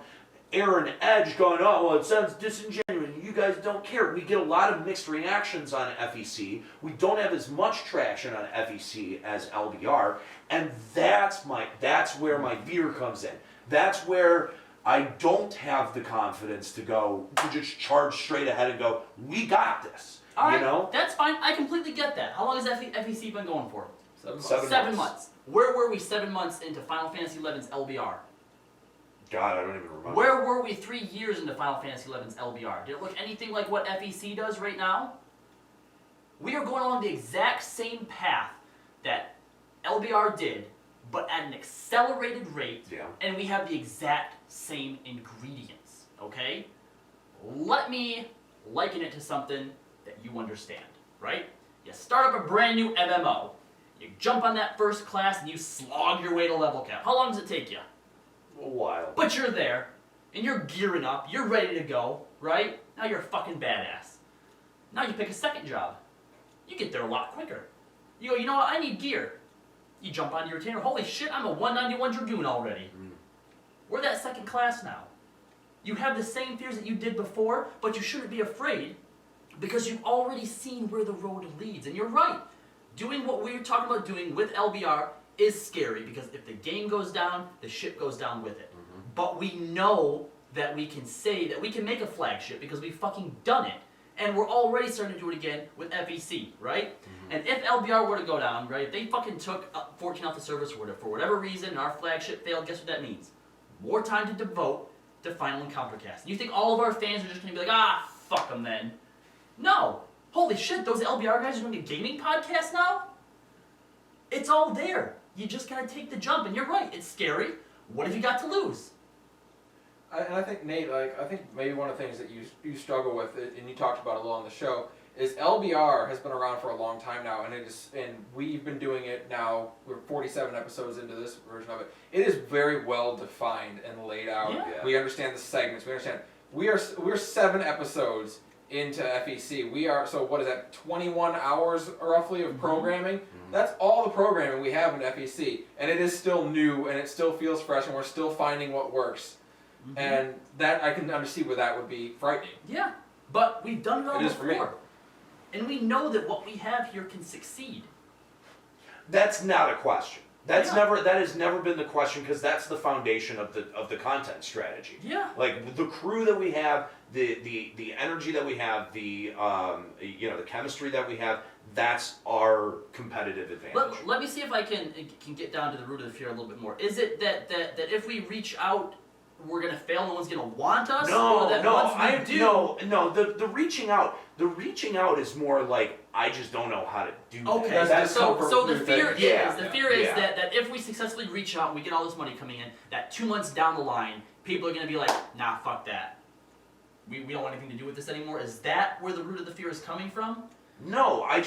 Aaron Edge going, oh, well, it sounds disingenuous. You guys don't care. We get a lot of mixed reactions on FEC. We don't have as much traction on FEC as LBR, and that's where my fear comes in. That's where I don't have the confidence to just charge straight ahead and go, we got this. All right, you know? that's fine. I completely get that. How long has FEC been going for? 7 months. 7 months. Where were we 7 months into Final Fantasy XI's LBR? God, I don't even remember. Where were we 3 years into Final Fantasy XI's LBR? Did it look anything like what FEC does right now? We are going along the exact same path that LBR did, but at an accelerated rate, and we have the exact same ingredients, okay? Let me liken it to something that you understand, right? You start up a brand new MMO, you jump on that first class and you slog your way to level cap. How long does it take you? A while. But you're there, and you're gearing up, you're ready to go, right? Now you're a fucking badass. Now you pick a second job. You get there a lot quicker. You go, you know what, I need gear. You jump onto your retainer, holy shit, I'm a 191 Dragoon already. We're that second class now. You have the same fears that you did before, but you shouldn't be afraid because you've already seen where the road leads. And you're right. Doing what we're talking about doing with LBR is scary because if the game goes down, the ship goes down with it. But we know that we can say that we can make a flagship because we've fucking done it. And we're already starting to do it again with FEC, right? And if LBR were to go down, right, if they fucking took 14 off the service for whatever reason and our flagship failed, guess what that means? More time to devote to Final Encountercast. You think all of our fans are just going to be like, fuck them then? No. Holy shit, those LBR guys are doing a gaming podcast now? It's all there. You just gotta take the jump, and you're right, it's scary. What have you got to lose? And I think, Nate, I think maybe one of the things that you struggle with, and you talked about a little on the show, is LBR has been around for a long time now, and we've been doing it now. We're 47 episodes into this version of it. It is very well defined and laid out. Yeah. We understand the segments. We understand. We're 7 episodes into FEC. We are, so what is that, 21 hours roughly of programming? Mhm. That's all the programming we have in FEC. And it is still new and it still feels fresh and we're still finding what works. Mhm. And that, I can understand where that would be frightening. Yeah, but we've done it all It is for me. before. And we know that what we have here can succeed. That's not a question. That Yeah. has never been the question, because that's the foundation of the content strategy. Yeah. Like the crew that we have, the energy that we have, the the chemistry that we have, that's our competitive advantage. Let me see if I can get down to the root of the fear a little bit more. Is it that if we reach out, we're gonna fail, no one's gonna want us? Or that once we do, the reaching out is more like, I just don't know how to do that. okay, That's so discomfort the with fear it. is Yeah, the fear is yeah. that if we successfully reach out and we get all this money coming in, that 2 months down the line, people are gonna be like, nah, fuck that. We don't want anything to do with this anymore. Is that where the root of the fear is coming from? No, I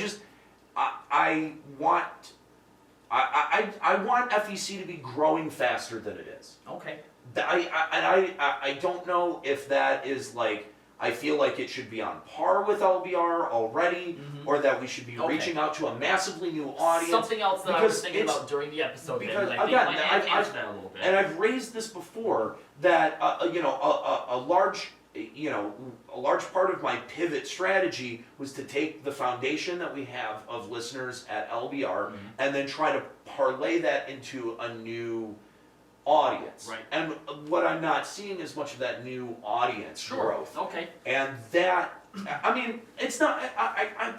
want FEC to be growing faster than it is. Okay. I don't know if that is like, I feel like it should be on par with LBR already, Mhm. or that we should be Okay. reaching out to a massively new audience. Something else that I was because thinking it's- about during the episode, because, that I think again, might answer that a little bit. And I've raised this before, that a large part of my pivot strategy was to take the foundation that we have of listeners at LBR Mhm. and then try to parlay that into a new audience. Right. And what I'm not seeing is much of that new audience growth. Okay. And that, I mean, it's not,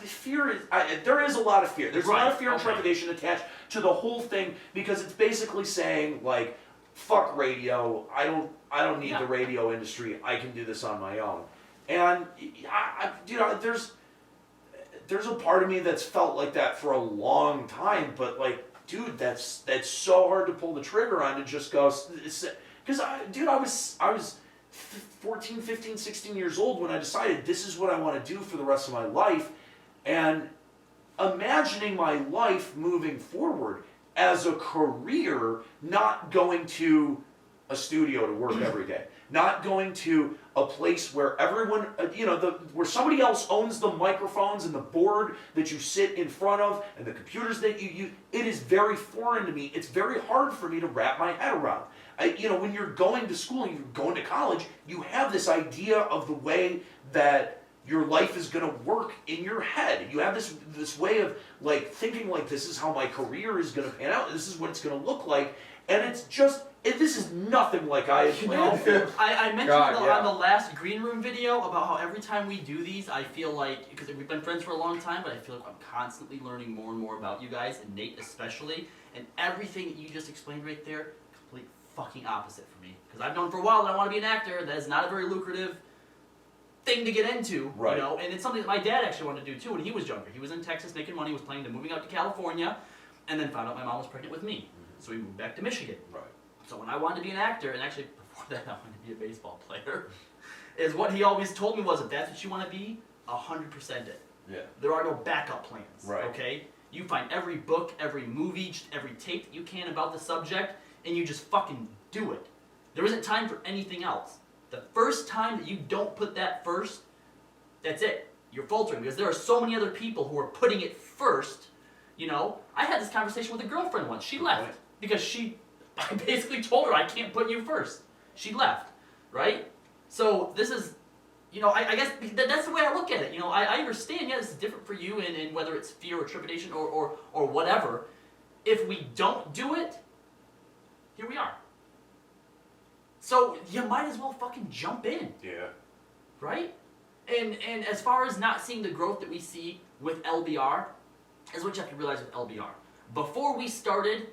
the fear is, there is a lot of fear. There's a lot of fear and Okay. trepidation attached to the whole thing, because it's basically saying, like, fuck radio, I don't need Yeah. the radio industry, I can do this on my own. And, there's a part of me that's felt like that for a long time, but like, dude, that's so hard to pull the trigger on, to just go, because I was 14, 15, 16 years old when I decided this is what I want to do for the rest of my life, and imagining my life moving forward as a career, not going to a studio to work every day, not going to a place where everyone, where somebody else owns the microphones and the board that you sit in front of and the computers that you use. It is very foreign to me. It's very hard for me to wrap my head around. When you're going to school, you're going to college, you have this idea of the way that your life is going to work in your head. You have this way of like thinking, like, this is how my career is going to pan out. This is what it's going to look like. And it's just, this is nothing like I had planned for. I mentioned God, on the last green room video about how every time we do these, I feel like, because we've been friends for a long time, but I feel like I'm constantly learning more and more about you guys, and Nate especially, and everything that you just explained right there, complete fucking opposite for me. Because I've known for a while that I want to be an actor. That is not a very lucrative thing to get into, Right. and it's something that my dad actually wanted to do too when he was younger. He was in Texas making money, was planning to moving out to California, and then found out my mom was pregnant with me. So we moved back to Michigan. Right. So when I wanted to be an actor, and actually before that I wanted to be a baseball player, is what he always told me was, if that's what you want to be, 100% it. Yeah. There are no backup plans. Right. Okay? You find every book, every movie, every tape that you can about the subject, and you just fucking do it. There isn't time for anything else. The first time that you don't put that first, that's it. You're faltering, because there are so many other people who are putting it first. I had this conversation with a girlfriend once. She left because I basically told her, I can't put you first. She left, right? So this is, I guess that's the way I look at it. I understand, this is different for you, and whether it's fear or trepidation or whatever. If we don't do it, here we are. So you might as well fucking jump in, Yeah. right? And as far as not seeing the growth that we see with LBR, is what you have to realize with LBR. Before we started,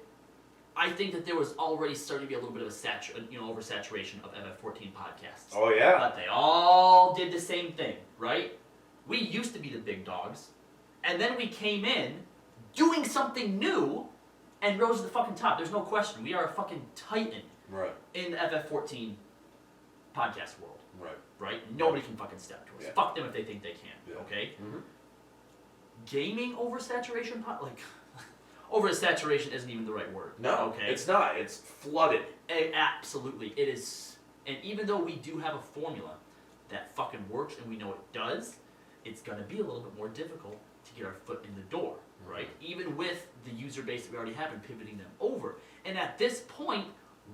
I think that there was already starting to be a little bit of oversaturation of FF14 podcasts. Oh yeah. But they all did the same thing, right? We used to be the big dogs, and then we came in doing something new and rose to the fucking top. There's no question. We are a fucking titan Right. in the FF14 podcast world, Right. right? Nobody can fucking step to us. Yeah. Fuck them if they think they can, Yeah. okay? Mm-hmm. Gaming oversaturation, oversaturation isn't even the right word. No, okay, it's not. It's flooded. Absolutely, it is. And even though we do have a formula that fucking works and we know it does, it's going to be a little bit more difficult to get our foot in the door, right? Even with the user base that we already have and pivoting them over. And at this point,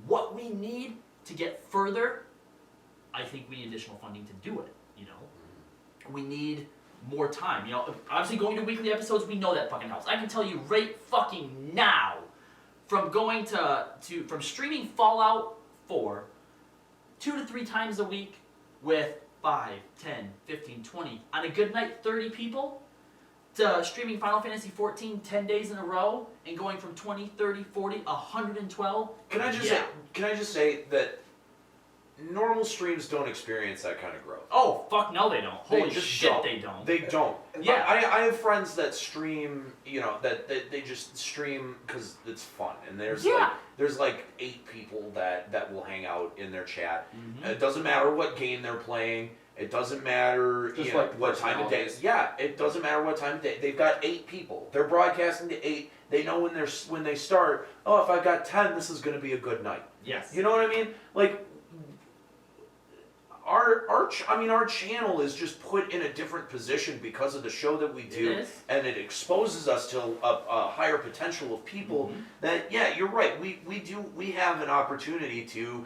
what we need to get further, I think we need additional funding to do it, you know? We need more time, you know? Obviously going to weekly episodes, we know that fucking helps. I can tell you right fucking now, from going from streaming Fallout 4 2 to 3 times a week with 5, 10, 15, 20, on a good night 30 people, to streaming Final Fantasy 14 10 days in a row and going from 20, 30, 40, 112. Can I just say that normal streams don't experience that kind of growth. Oh, fuck no they don't. Holy just shit don't. they don't. They don't. Yeah. I have friends that stream, you know, that they just stream because it's fun. And there's like 8 people that will hang out in their chat. It doesn't matter what game they're playing. It doesn't matter Just like what time of day. Yeah, it doesn't matter what time of day. They've got 8 people. They're broadcasting to 8. They know when they start, oh, if I've got 10, this is going to be a good night. Yes. You know what I mean? Like, our channel is just put in a different position because of the show that we do, and it exposes us to a higher potential of people. That you're right. We have an opportunity to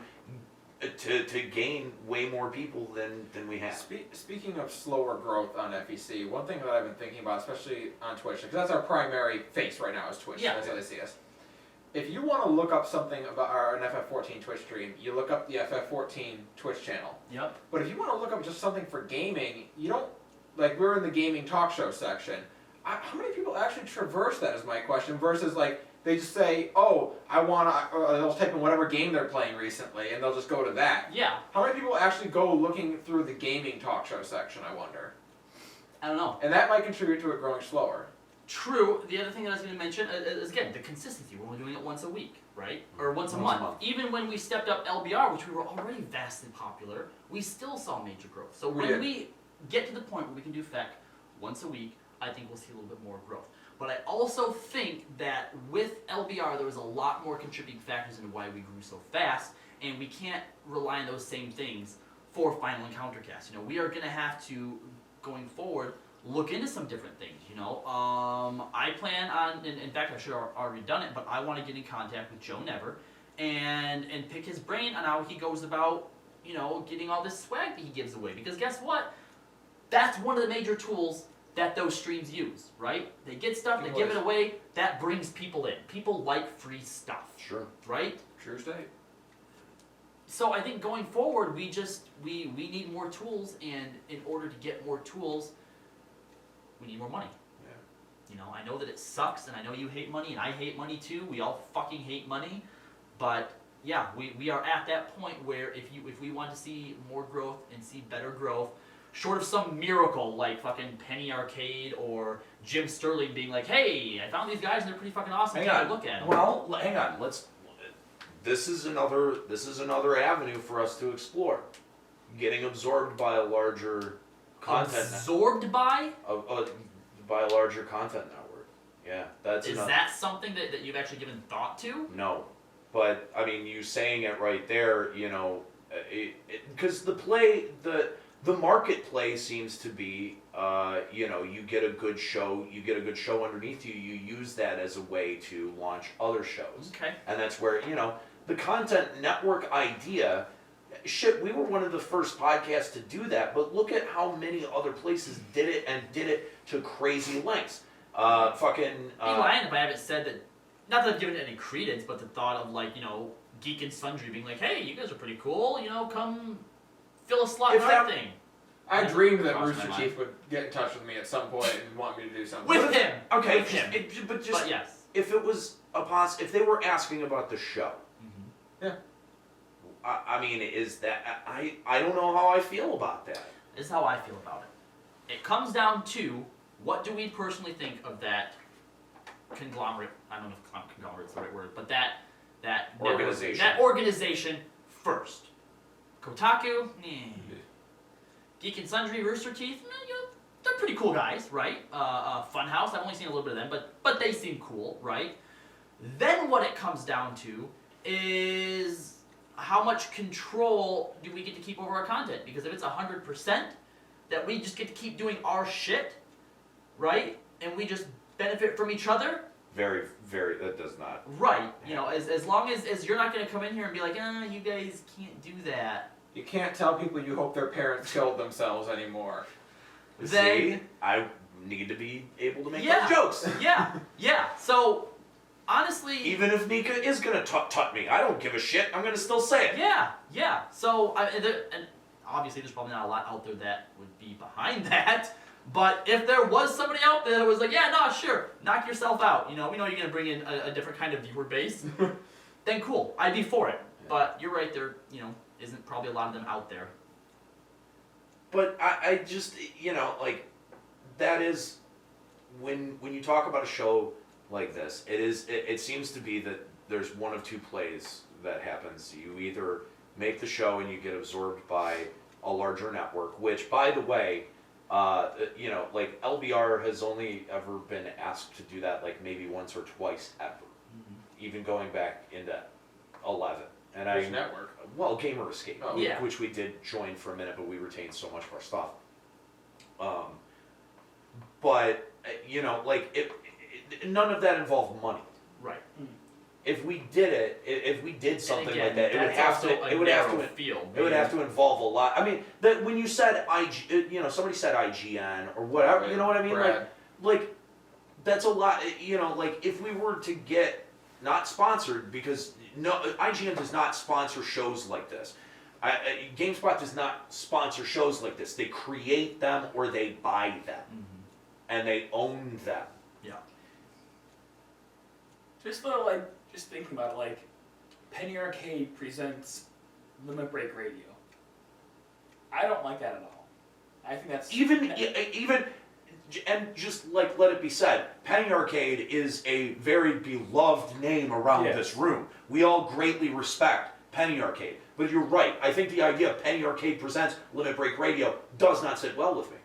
gain way more people than we have. Speaking of slower growth on FEC, one thing that I've been thinking about, especially on Twitch, because that's our primary face right now is Twitch. Yeah. That's how they see us. If you want to look up something about an FF14 Twitch stream, you look up the FF14 Twitch channel. Yep. But if you want to look up just something for gaming, you don't, like we're in the gaming talk show section. How many people actually traverse that is my question, versus like, they just say, oh, I want to, they'll type in whatever game they're playing recently, and they'll just go to that. Yeah. How many people actually go looking through the gaming talk show section, I wonder? I don't know. And that might contribute to it growing slower. True. The other thing that I was going to mention is, again, the consistency. We're only doing it once a week, right? Or once a month. Even when we stepped up LBR, which we were already vastly popular, we still saw major growth. So when we get to the point where we can do FEC once a week, I think we'll see a little bit more growth. But I also think that with LBR, there was a lot more contributing factors into why we grew so fast, and we can't rely on those same things for Final Encounter Cast. You know, we are going to have to, going forward, look into some different things, you know. I plan on, in fact I should have already done it, but I want to get in contact with Joe Never and pick his brain on how he goes about, you know, getting all this swag that he gives away. Because guess what? That's one of the major tools that those streams use, right? They get stuff, they give it away, that brings people in. People like free stuff. Sure. True Right? state. So I think going forward, we need more tools, and in order to get more tools, we need more money. Yeah. You know, I know that it sucks, and I know you hate money, and I hate money too. We all fucking hate money, but yeah, we are at that point where if we want to see more growth and see better growth, short of some miracle like fucking Penny Arcade or Jim Sterling being like, hey, I found these guys and they're pretty fucking awesome. Take a look at them. Well, hang on. This is another avenue for us to explore. Getting absorbed by a larger content. Absorbed by? By a larger content network. Yeah, that's. Is that something that you've actually given thought to? No, but I mean, you saying it right there, you know, because the market play seems to be, you know, you get a good show underneath you, you use that as a way to launch other shows. Okay. And that's where, you know, the content network idea, shit, we were one of the first podcasts to do that, but look at how many other places did it, and did it to crazy lengths. I'd be lying if I haven't said that, not that I've given it any credence, but the thought of, like, you know, Geek and Sundry being like, hey, you guys are pretty cool, you know, come fill a slot in our thing. I dreamed that Rooster Teeth would get in touch with me at some point and want me to do something. With him! Okay, with him. But yes. If it was if they were asking about the show, yeah. I mean, is that, I don't know how I feel about that. This is how I feel about it. It comes down to, what do we personally think of that conglomerate, I don't know if conglomerate is the right word, but that organization. That organization first. Kotaku, Geek and Sundry, Rooster Teeth, you know, they're pretty cool guys, right? Funhouse, I've only seen a little bit of them, but they seem cool, right? Then what it comes down to is how much control do we get to keep over our content? Because if it's 100%, that we just get to keep doing our shit, right? And we just benefit from each other. Very, very. That does not. Right. You know, as long as you're not going to come in here and be like, you guys can't do that. You can't tell people you hope their parents killed themselves anymore. See, I need to be able to make Yeah. those jokes. Yeah. So, honestly... Even if Nika is going to tut me, I don't give a shit. I'm going to still say it. Yeah. So, and obviously there's probably not a lot out there that would be behind that. But if there was somebody out there that was like, yeah, no, sure, knock yourself out. You know, we know you're going to bring in a different kind of viewer base. Then cool, I'd be for it. But you're right, there, isn't probably a lot of them out there. But I just, like, that is, when you talk about a show like this, it seems to be that there's one of two plays that happens. You either make the show and you get absorbed by a larger network, which, by the way, like LBR has only ever been asked to do that like maybe once or twice ever, even going back into 11. And Which network? Well, Gamer Escape, Yeah. which we did join for a minute, but we retained so much of our stuff. But like none of that involved money. Right. If we did something again, like that, it would have to involve a lot. I mean, when you said somebody said IGN or whatever, you know what I mean? Brad. Like that's a lot. Like if we were to get not sponsored, because no, IGN does not sponsor shows like this. GameSpot does not sponsor shows like this. They create them or they buy them, and they own them. Yeah. Just thinking about it, Penny Arcade presents Limit Break Radio. I don't like that at all. I think that's Even and just like let it be said, Penny Arcade is a very beloved name around this room. We all greatly respect Penny Arcade. But you're right. I think the idea of Penny Arcade presents Limit Break Radio does not sit well with me.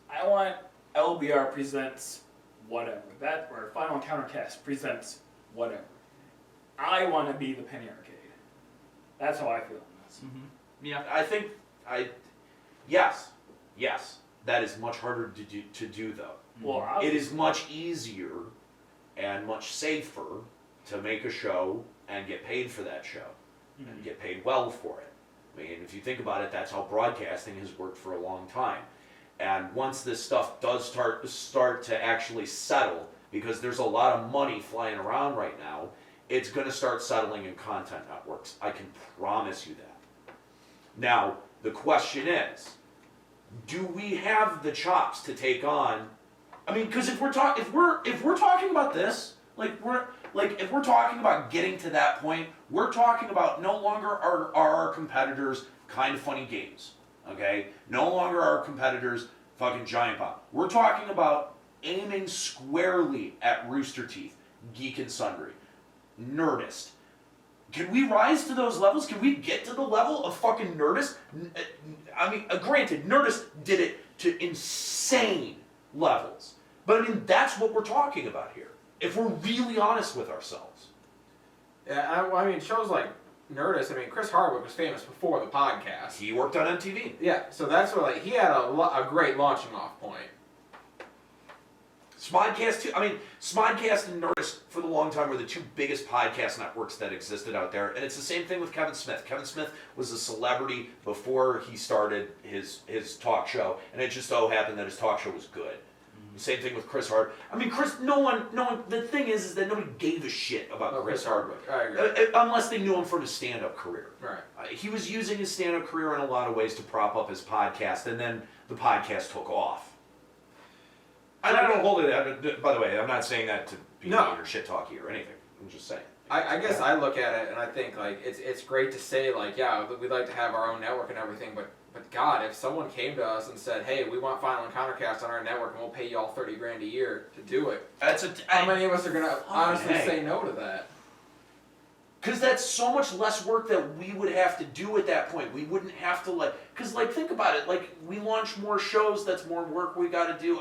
I want LBR presents whatever. That or Final Encountercast presents whatever. I want to be the Penny Arcade. That's how I feel on this. Yeah. I think yes, that is much harder to do though. Well, It is much easier and much safer to make a show and get paid for that show and get paid well for it. I mean, if you think about it, that's how broadcasting has worked for a long time. And once this stuff does start to actually settle, because there's a lot of money flying around right now, it's going to start settling in content networks. I can promise you that. Now, the question is, do we have the chops to take on? I mean, because if we're talking about this, if we're talking about getting to that point, we're talking about no longer are our competitors Kind of Funny Games, okay? No longer are our competitors fucking Giant Bomb. We're talking about aiming squarely at Rooster Teeth, Geek and Sundry, Nerdist. Can we rise to those levels? Can we get to the level of fucking Nerdist? I mean, granted, Nerdist did it to insane levels. But I mean, that's what we're talking about here. If we're really honest with ourselves. Yeah, I mean, shows like Nerdist, Chris Hardwick was famous before the podcast. He worked on MTV. Yeah, so that's what, he had a great launching off point. Smodcast too. Smodcast and Nerdist for the long time were the two biggest podcast networks that existed out there, and it's the same thing with Kevin Smith. Kevin Smith was a celebrity before he started his talk show, and it just so happened that his talk show was good. Same thing with Chris Hardwick. No one. The thing is that nobody gave a shit about Chris Hardwick. I agree. Unless they knew him from his stand-up career. Right. He was using his stand-up career in a lot of ways to prop up his podcast, and then the podcast took off. And I don't hold it. By the way, I'm not saying that to be mean or shit talky or anything. I'm just saying. I guess I look at it and I think it's great to say yeah, we'd like to have our own network and everything, but God, if someone came to us and said, hey, we want Final Encountercast on our network and we'll pay you all $30,000 a year to do it, how many of us are gonna honestly say no to that? Because that's so much less work that we would have to do at that point. We wouldn't have to think about it. We launch more shows, that's more work we got to do.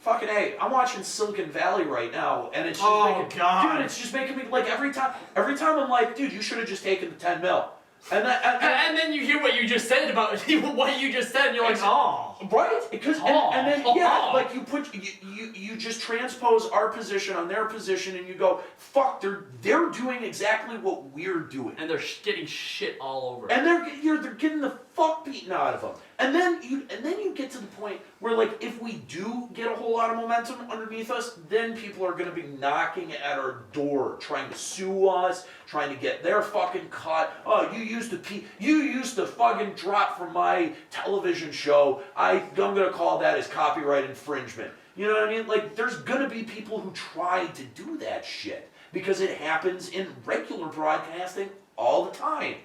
Fucking A, I'm watching Silicon Valley right now, and it's just God. Dude, it's just making me every time I'm like, dude, you should have just taken the $10 million. And then you hear what you just said about what you just said, and you're like, oh, right? Because and then like you just transpose our position on their position, and you go, fuck, they're doing exactly what we're doing, and they're getting shit all over. And they're getting the fuck beaten out of them. And then you get to the point where, like, if we do get a whole lot of momentum underneath us, then people are gonna be knocking at our door, trying to sue us, trying to get their fucking cut. Oh, you used to fucking drop from my television show. I'm gonna call that as copyright infringement. You know what I mean? Like, there's gonna be people who try to do that shit because it happens in regular broadcasting all the time.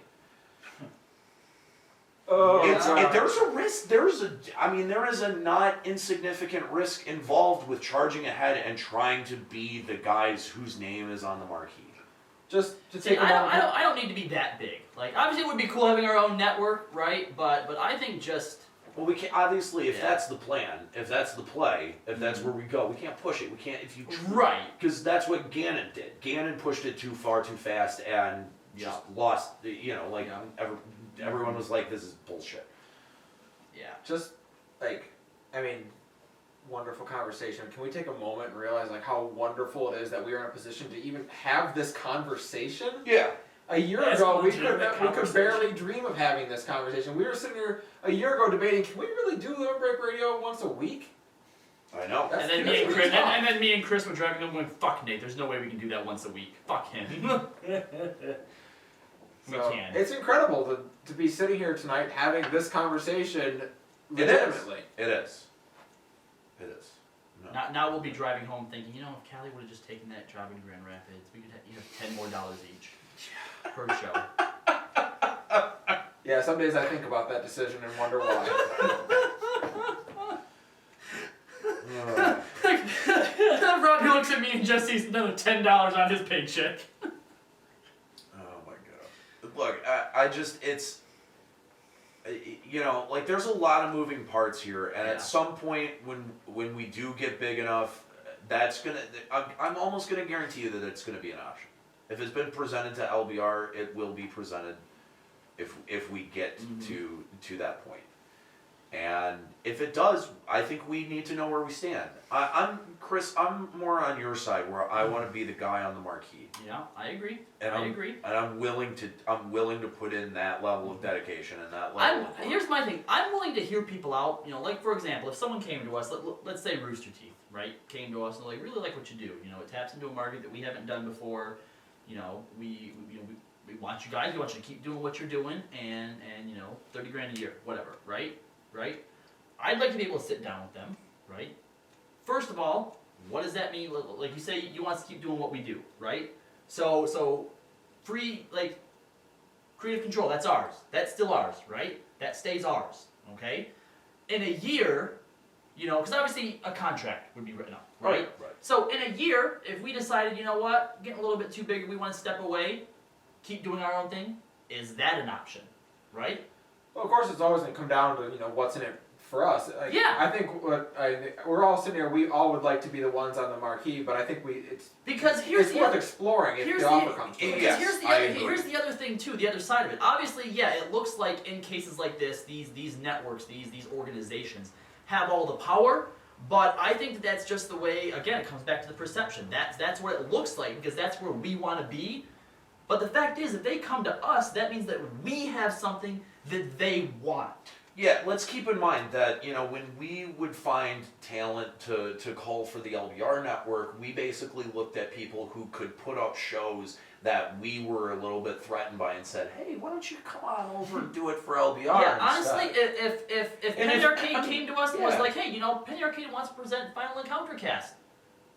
There's a risk. There is a not insignificant risk involved with charging ahead and trying to be the guys whose name is on the marquee. Just to take a moment. I don't need to be that big. Like, obviously it would be cool having our own network, right? But I think just... Well, we can't, obviously, if that's the plan, if that's the play, if that's where we go, we can't push it. We can't, if you... Right. Because that's what Gannon did. Gannon pushed it too far, too fast, and just lost, everyone was like, this is bullshit. Yeah. Just, like, I mean, wonderful conversation. Can we take a moment and realize, like, how wonderful it is that we are in a position to even have this conversation? Yeah. A year ago, we could barely dream of having this conversation. We were sitting here a year ago debating, can we really do Limit Break Radio once a week? I know. And then me and Chris were driving home going, fuck Nate, there's no way we can do that once a week. Fuck him. We can. It's incredible to be sitting here tonight having this conversation legitimately. It is. No. Now we'll be driving home thinking, if Callie would have just taken that job in Grand Rapids, we could have $10 more each per show. Yeah, some days I think about that decision and wonder why. Robbie looks at me and just sees another $10 on his paycheck. Oh my god. Look, I just, it's, like, there's a lot of moving parts here, and at some point when we do get big enough, I'm almost gonna guarantee you that it's gonna be an option. If it's been presented to LBR, it will be presented if we get to that point. And if it does, I think we need to know where we stand. Chris, I'm more on your side, where I want to be the guy on the marquee. Yeah, I agree. And I'm willing to put in that level of dedication and that level. Here's my thing. I'm willing to hear people out. Like, for example, if someone came to us, let's say Rooster Teeth, right? Came to us and like, really like what you do. It taps into a market that we haven't done before. We want you guys. We want you to keep doing what you're doing, and $30 grand a year, whatever, right? I'd like to be able to sit down with them, right? First of all, what does that mean? Like you say, you want us to keep doing what we do, right? So free, like, creative control, that's ours. That's still ours, right? That stays ours, okay? In a year, because obviously a contract would be written up, right? Right. So in a year, if we decided, getting a little bit too big, we want to step away, keep doing our own thing, is that an option, right? Well, of course, it's always going to come down to what's in it for us. I think we're all sitting here. We all would like to be the ones on the marquee, but I think it's worth exploring if the offer comes. Here's the other thing too. The other side of it. Obviously, it looks like in cases like this, these networks, these organizations have all the power. But I think that's just the way. Again, it comes back to the perception. That's what it looks like, because that's where we want to be. But the fact is, if they come to us, that means that we have something that they want. Yeah, let's keep in mind that, when we would find talent to call for the LBR network, we basically looked at people who could put up shows that we were a little bit threatened by and said, hey, why don't you come on over and do it for LBR Yeah, instead? honestly, if Penny Arcade came to us and was like, hey, Penny Arcade wants to present Final Encounter Cast,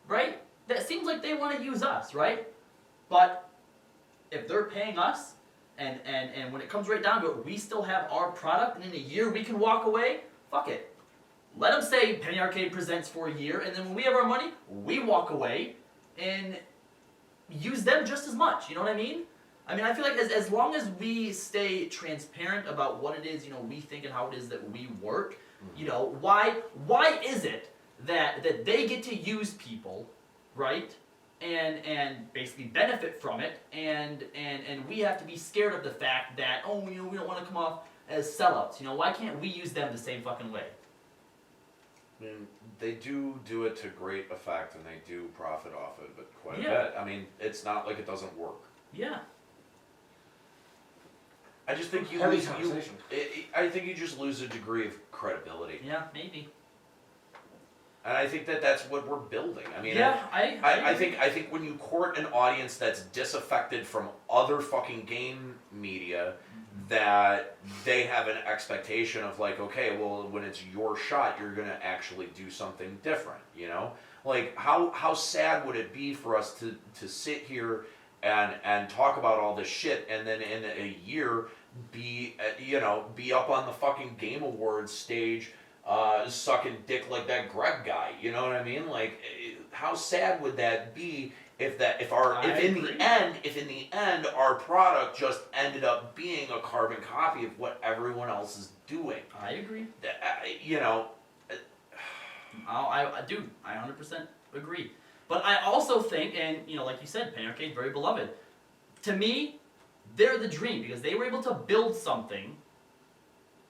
right? That seems like they want to use us, right? But if they're paying us, and when it comes right down to it, we still have our product, and in a year we can walk away, fuck it. Let them say Penny Arcade presents for a year, and then when we have our money, we walk away and use them just as much, you know what I mean? I feel like as long as we stay transparent about what it is, we think and how it is that we work, why is it that they get to use people, right? and basically benefit from it, and we have to be scared of the fact that, oh, we don't want to come off as sellouts. Why can't we use them the same fucking way? I mean, they do it to great effect, and they do profit off it, but quite a Yeah. bit. I mean, it's not like it doesn't work. Yeah. I just think you Heavy lose. conversation. I think you just lose a degree of credibility, Yeah, maybe. and I think that's what we're building. I mean, Yeah, I think when you court an audience that's disaffected from other fucking game media, that they have an expectation of like, okay, well, when it's your shot, you're gonna actually do something different, Like, how sad would it be for us to sit here and talk about all this shit, and then in a year be up on the fucking Game Awards stage, sucking dick like that Greg guy, you know what I mean? Like, how sad would that be if in the end our product just ended up being a carbon copy of what everyone else is doing? I agree. I do. I 100% agree. But I also think, and like you said, Penny Arcade, very beloved. To me, they're the dream because they were able to build something,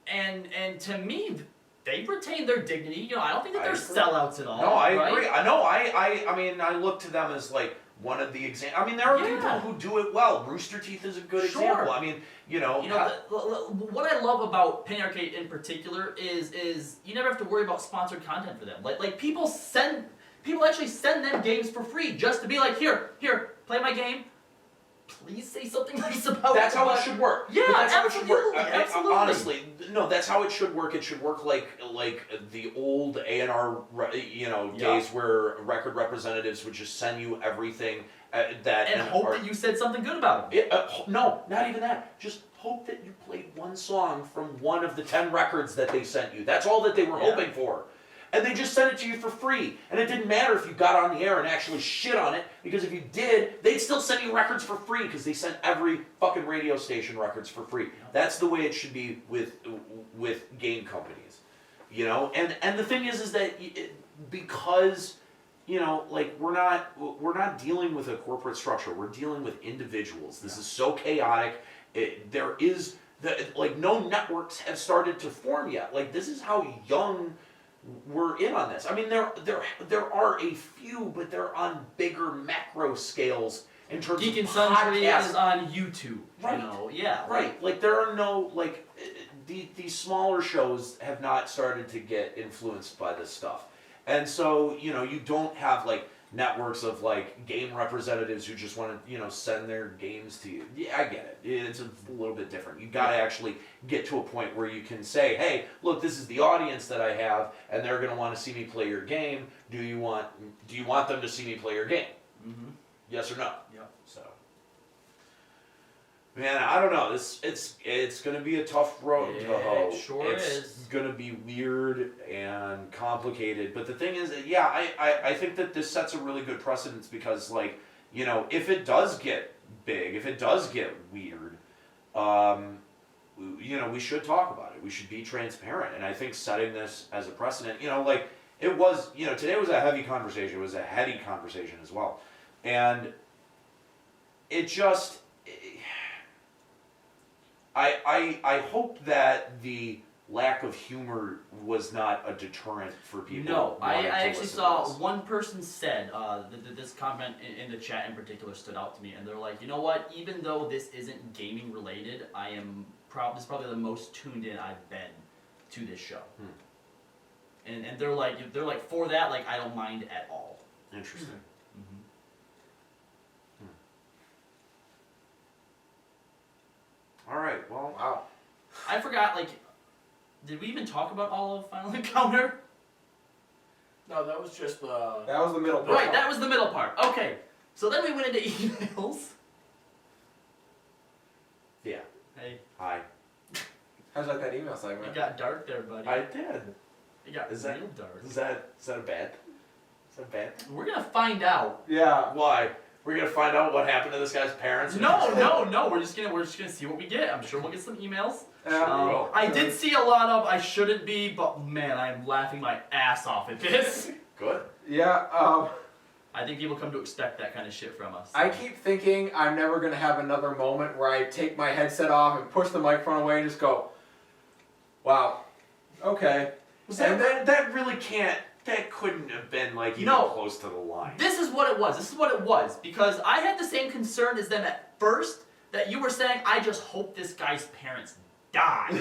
and to me, they retain their dignity. I don't think that they're sellouts at all. No, I right? agree. I mean, I look to them as like one of the examples. I mean, there are people who do it well. Rooster Teeth is a good example. I mean, what I love about Penny Arcade in particular is you never have to worry about sponsored content for them. Like people actually send them games for free just to be like, here, play my game. Please say something nice about it. That's how it should work. Yeah, that's how absolutely, it should work. absolutely. Honestly, no, that's how it should work. It should work like the old A&R, days where record representatives would just send you everything and hope that you said something good about them. No, not even that. Just hope that you played one song from one of the 10 records that they sent you. That's all that they were hoping for. And they just sent it to you for free. And it didn't matter if you got on the air and actually shit on it, because if you did, they'd still send you records for free, because they sent every fucking radio station records for free. That's the way it should be with game companies. And the thing is that because we're not dealing with a corporate structure. We're dealing with individuals. This is so chaotic. No networks have started to form yet. Like, this is how young we're in on this. I mean, there are a few, but they're on bigger macro scales in terms Geek of and Sundry podcasts. is on YouTube. Right. Right. Like, there are no, these smaller shows have not started to get influenced by this stuff. And so, you don't have, networks of, game representatives who just want to, send their games to you. Yeah, I get it. It's a little bit different. You got to actually get to a point where you can say, hey, look, this is the audience that I have, and they're going to want to see me play your game. Do you want them to see me play your game? Mm-hmm. Yes or no? Yeah. So, man, I don't know. It's going to be a tough road to hoe. It sure it's is. going to be weird and complicated. But the thing is, I think that this sets a really good precedence because, if it does get big, if it does get weird, we should talk about it. We should be transparent. And I think setting this as a precedent, it was, today was a heavy conversation. It was a heady conversation as well. And it just, I hope that the lack of humor was not a deterrent for people. No, I actually saw this. one person said, this comment in the chat in particular stood out to me, and they're like, you know what, even though this isn't gaming related, this is probably the most tuned in I've been to this show. And they're like, for that, I don't mind at all. Interesting. Mm-hmm. All right, well, Wow. I forgot, did we even talk about all of Final Encounter? No, that was just the. That was the middle part. Right, that was the middle part. Okay, so then we went into emails. yeah. Hey, Hi. How's that email segment? it got dark there, buddy. I did. It got Is that- real dark. Is that a bad thing? Is that a bad thing? We're gonna find out. Yeah. Why? We're gonna find out what happened to this guy's parents? No. We're just gonna see what we get. I'm sure we'll get some emails. will. I did see a lot of I shouldn't be, but man, I am laughing my ass off at this. Good. Yeah. I think people come to expect that kind of shit from us. I keep thinking I'm never gonna have another moment where I take my headset off and push the microphone away and just go, wow, okay. That really can't. That couldn't have been like even close to the line. This is what it was. This is what it was. Because I had the same concern as them at first, that you were saying, I just hope this guy's parents die.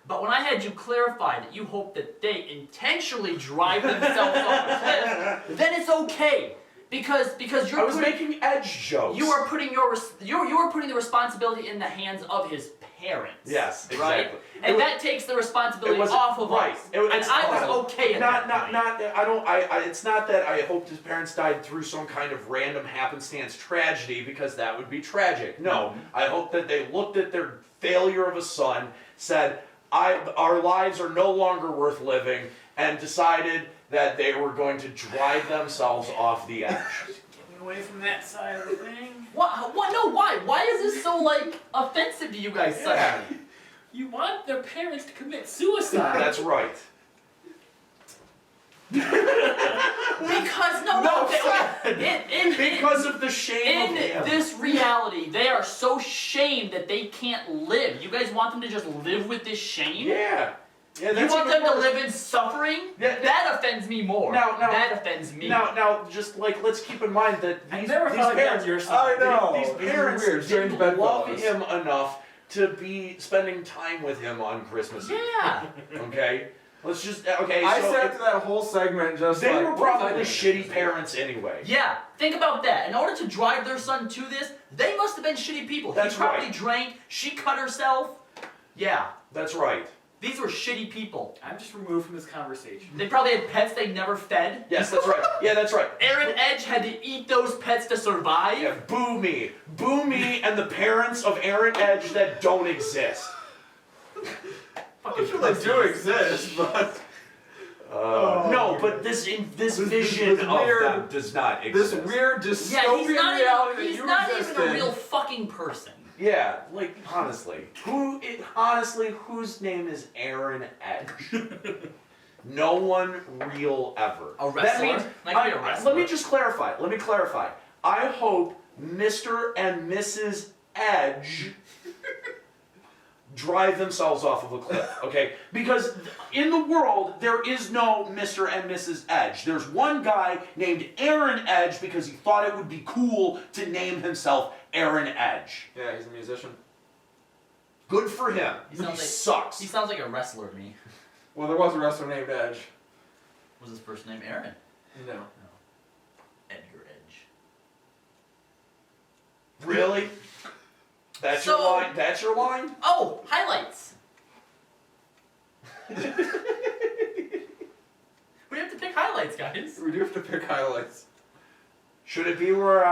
But when I had you clarify that you hope that they intentionally drive themselves off a cliff, then it's okay. Because you're I was making edge jokes. You are putting you are putting the responsibility in the hands of his parents. Yes, exactly. Right? And that takes the responsibility off of us. And I was okay at that point. It's not that I hoped his parents died through some kind of random happenstance tragedy, because that would be tragic. No, I hope that they looked at their failure of a son, said, our lives are no longer worth living, and decided that they were going to drive themselves off the edge. Getting away from that side of the thing. What? No, why? Why is this so, like, offensive to you guys suddenly? You want their parents to commit suicide. That's right. Because because of the shame of him. In this reality, they are so shamed that they can't live. You guys want them to just live with this shame? Yeah. You want them to live in suffering? Yeah, that offends me more. That offends me. Now, just like, let's keep in mind that these parents, these parents didn't love bedfellows. him enough to be spending time with him on Christmas Eve. Yeah. Okay? Let's just, I sat through that whole segment just they like, were probably shitty parents anyway. Yeah, think about that. In order to drive their son to this, they must have been shitty people. That's he probably right. drank, she cut herself. Yeah. That's right. These were shitty people. I'm just removed from this conversation. They probably had pets they never fed. Yes, that's right. Yeah, that's right. Aaron Edge had to eat those pets to survive. Yeah, boo me. Boo me and the parents of Aaron Edge that don't exist. I'm sure they do exist, but... No, but this vision of weird, them does not exist. This weird dystopian reality that he's you not exist even a in. real fucking person. Yeah, like, honestly. Whose name is Aaron Edge? No one real ever. A wrestler? That means, Like a wrestler? let me just clarify. I hope Mr. and Mrs. Edge drive themselves off of a cliff, okay? Because in the world, there is no Mr. and Mrs. Edge. There's one guy named Aaron Edge because he thought it would be cool to name himself Aaron Edge. Yeah, he's a musician. Good for him. He He sounds like- sucks. He sounds like a wrestler to me. Well, there was a wrestler named Edge. Was his first name Aaron? No. Edgar Edge. Really? That's your line? That's your line? Oh, highlights. We have to pick highlights, guys. We do have to pick highlights. Should it be where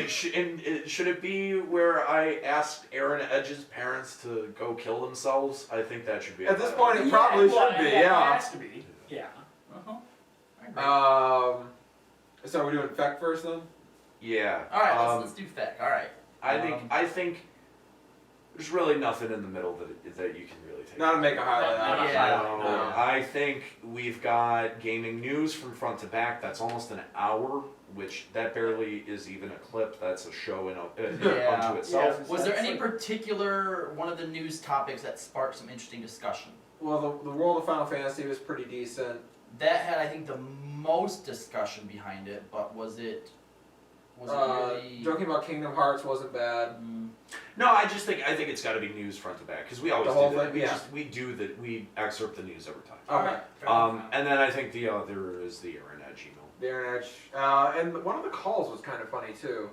should it be where I asked Aaron Edge's parents to go kill themselves? I think that should be. At this point, it probably should be, It yeah. has to be. Yeah. Uh-huh. I agree. So we're doing Feck first then? Yeah. All right, let's do Feck. All right. I think there's really nothing in the middle that you can really take. Not to make a highlight out of it. Yeah. I think we've got gaming news from front to back. That's almost an hour, which that barely is even a clip. That's a show unto itself. Yeah. Was there any particular one of the news topics that sparked some interesting discussion? Well, the world of Final Fantasy was pretty decent. That had, I think, the most discussion behind it, but was it really... Joking about Kingdom Hearts wasn't bad. No, I think it's got to be news front to back because we always The whole do that. thing, We excerpt the news every time. Okay. And then I think the other is the Aaron Edge email. The Aaron Edge. And one of the calls was kind of funny too.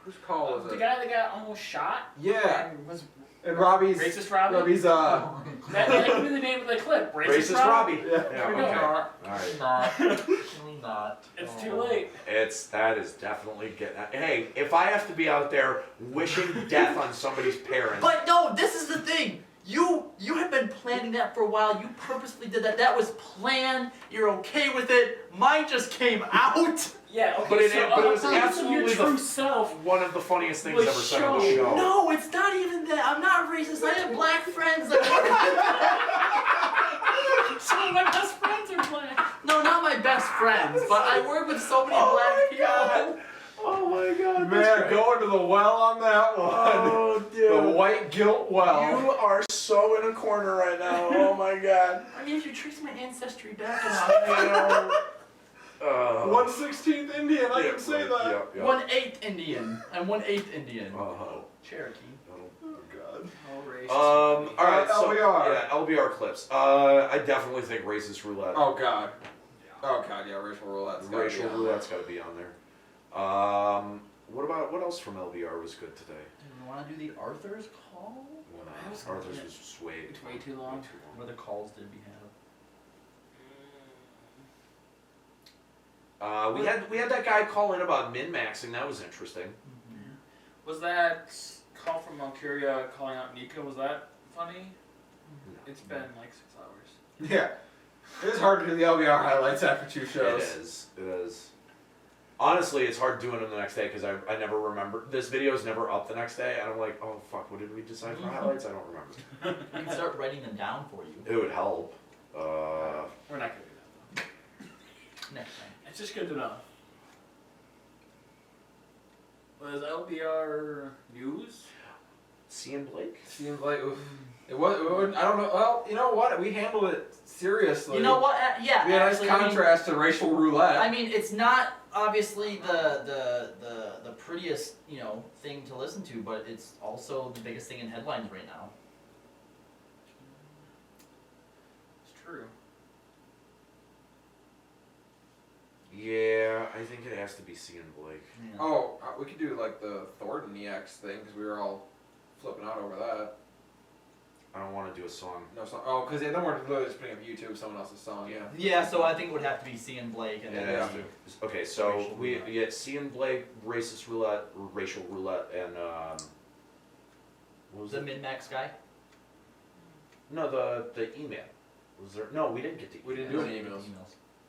Whose call was The it? guy that got almost shot? Yeah. And was And Robbie's. Racist Robbie? Robbie's, that could be the name of the clip. Racist Robbie. Yeah. Yeah, Here we go. okay. Alright. Not. It's too late. That is definitely getting. Hey, if I have to be out there wishing death on somebody's parents. But no, this is the thing. You had been planning that for a while. You purposely did that. That was planned. You're okay with it. Mine just came out. Yeah, okay, But it was your absolutely true self. one of the funniest things Was ever said on the shown. show. No, it's not even that. I'm not racist. I have black friends. Some of my best friends are black. No, not my best best friends, but I work with so many black people. Oh my god. Man, going to the well on that one. Oh, dude. The white guilt well. You are so in a corner right now. Oh my god. I mean, if you trace my ancestry back I know. 1/16th Indian, I can say that. Yeah. 1/8 Indian. I'm 1/8 Indian. Cherokee. Oh god. Oh, racist. Alright, so LBR. yeah, LBR clips. I definitely think racist roulette. Oh god. Oh god, yeah, racial roulette's gotta Racial be on roulette's gotta be on there. What else from LBR was good today? Do we want to do the Arthur's call? Arthur's was sweet. It's way too long. What other calls did we have? We had that guy call in about min-maxing. That was interesting. Mm-hmm. Was that call from Valkyria calling out Nika? Was that funny? It's been like 6 hours. Yeah. It is hard to do the LBR highlights after 2 shows. It is. Honestly, it's hard doing them the next day because I never remember. This video is never up the next day, and I'm like, oh fuck, what did we decide for highlights? I don't remember. I can start writing them down for you. It would help. We're not gonna do that Next time. though. It's just good to know. Was LBR news? Cian Blake? Seems like it was. I don't know. Well, you know what? We handled it seriously. You know what? Yeah. We had a nice actually, I mean, contrast to racial roulette. I mean, it's not obviously the prettiest, thing to listen to, but it's also the biggest thing in headlines right now. It's true. Yeah, I think it has to be Cian Blake. Yeah. Oh, we could do like the Thornton EX thing because we were all flipping out over that. I don't want to do a song. No song. Oh, because then we're literally just putting up YouTube someone else's song. Yeah. Yeah, so I think it would have to be C and Blake, and Yeah, then it has to. Okay, so Racial we roulette. get Cian Blake, racist roulette, racial roulette, and what was the it? min-max guy. No, the email. Was there? No, we didn't get the. We didn't do any emails.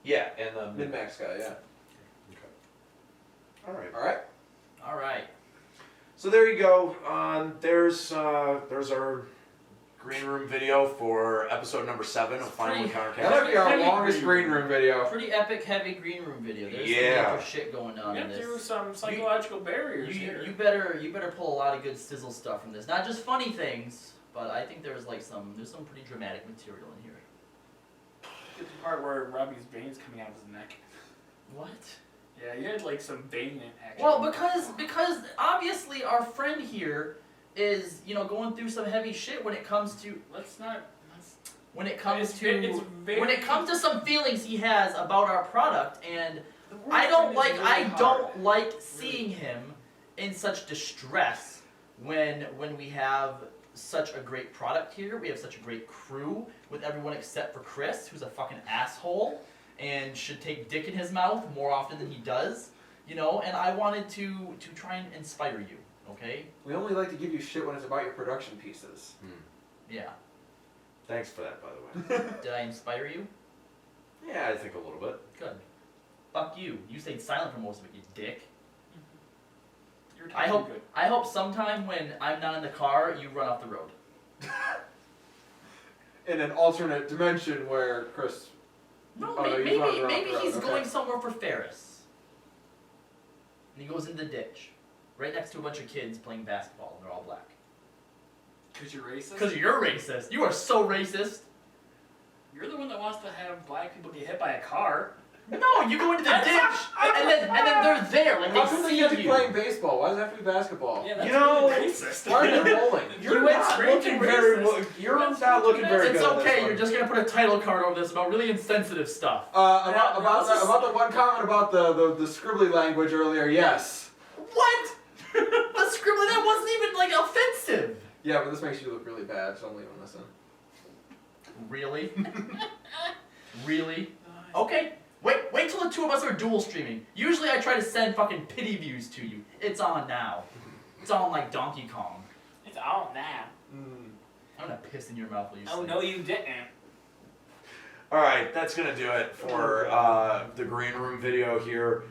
Yeah, and the Min-max guy. Yeah. Okay. All right. All right. All right. So there you go. There's our green room video for episode number 7 of Final Pretty- Encounter That might Cast. be our Heavy longest green green room video. Pretty epic, heavy green room video. There's Yeah. some major shit going on We in went through this. some psychological barriers here. You better pull a lot of good sizzle stuff from this. Not just funny things, but I think there's some pretty dramatic material in here. Get the part where Robbie's veins coming out of his neck. What? Yeah, you had like some vein action. Well, because obviously our friend here is going through some heavy shit when it comes to Let's not. when it comes It's to very, when it comes to some feelings he has about our product, and the word I don't friend is like really I don't hard. like seeing him in such distress when we have such a great product here. We have such a great crew with everyone except for Chris, who's a fucking asshole and should take dick in his mouth more often than he does. And I wanted to try and inspire you, okay? We only like to give you shit when it's about your production pieces. Yeah. Thanks for that, by the way. Did I inspire you? Yeah, I think a little bit. Good. Fuck you. You stayed silent for most of it, you dick. You're I talking hope good. I hope sometime when I'm not in the car, you run off the road. In an alternate dimension where Chris. No, Oh, no, maybe he's running around maybe the road, he's okay. going somewhere for Ferris. And he goes in the ditch, right next to a bunch of kids playing basketball, and they're all black. Because you're racist? Because you're racist. You are so racist. You're the one that wants to have black people get hit by a car. No, you go into the ditch, and then they're there, like How they come see they have to be you. playing baseball? Why does it have to be basketball? Yeah, that's You know, really racist. Why are they bowling? You're went not straight looking to very. racist. You're That's not looking very It's good. at this okay. one. You're just gonna put a title card over this about really insensitive stuff. About the one comment about the scribbly language earlier, yes. What? The scribbling that wasn't even offensive. Yeah, but this makes you look really bad, so don't even listen. Really? Really? Okay. Wait till the two of us are dual streaming. Usually I try to send fucking pity views to you. It's on now. It's on like Donkey Kong. It's all now. I'm gonna piss in your mouth while you Oh, sleep. no, you didn't. All right, that's gonna do it for the green room video here.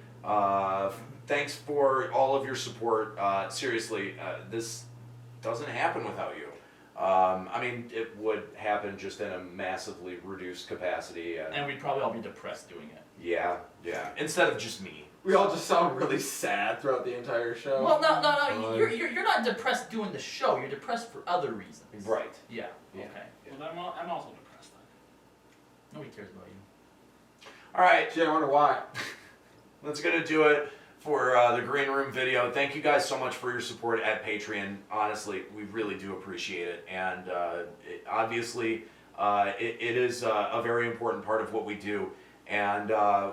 Thanks for all of your support. Seriously, this doesn't happen without you. I mean, it would happen just in a massively reduced capacity. And we'd probably all be depressed doing it. Yeah. Instead of just me. We all just sound really sad throughout the entire show. Well, no. You're not depressed doing the show. You're depressed for other reasons. Right. Yeah. Yeah. Okay. Well, I'm also depressed then. Nobody cares about you. All right. Gee, I wonder why. That's going to do it for the Green Room video. Thank you guys so much for your support at Patreon. Honestly, we really do appreciate it. And obviously, it is a very important part of what we do. And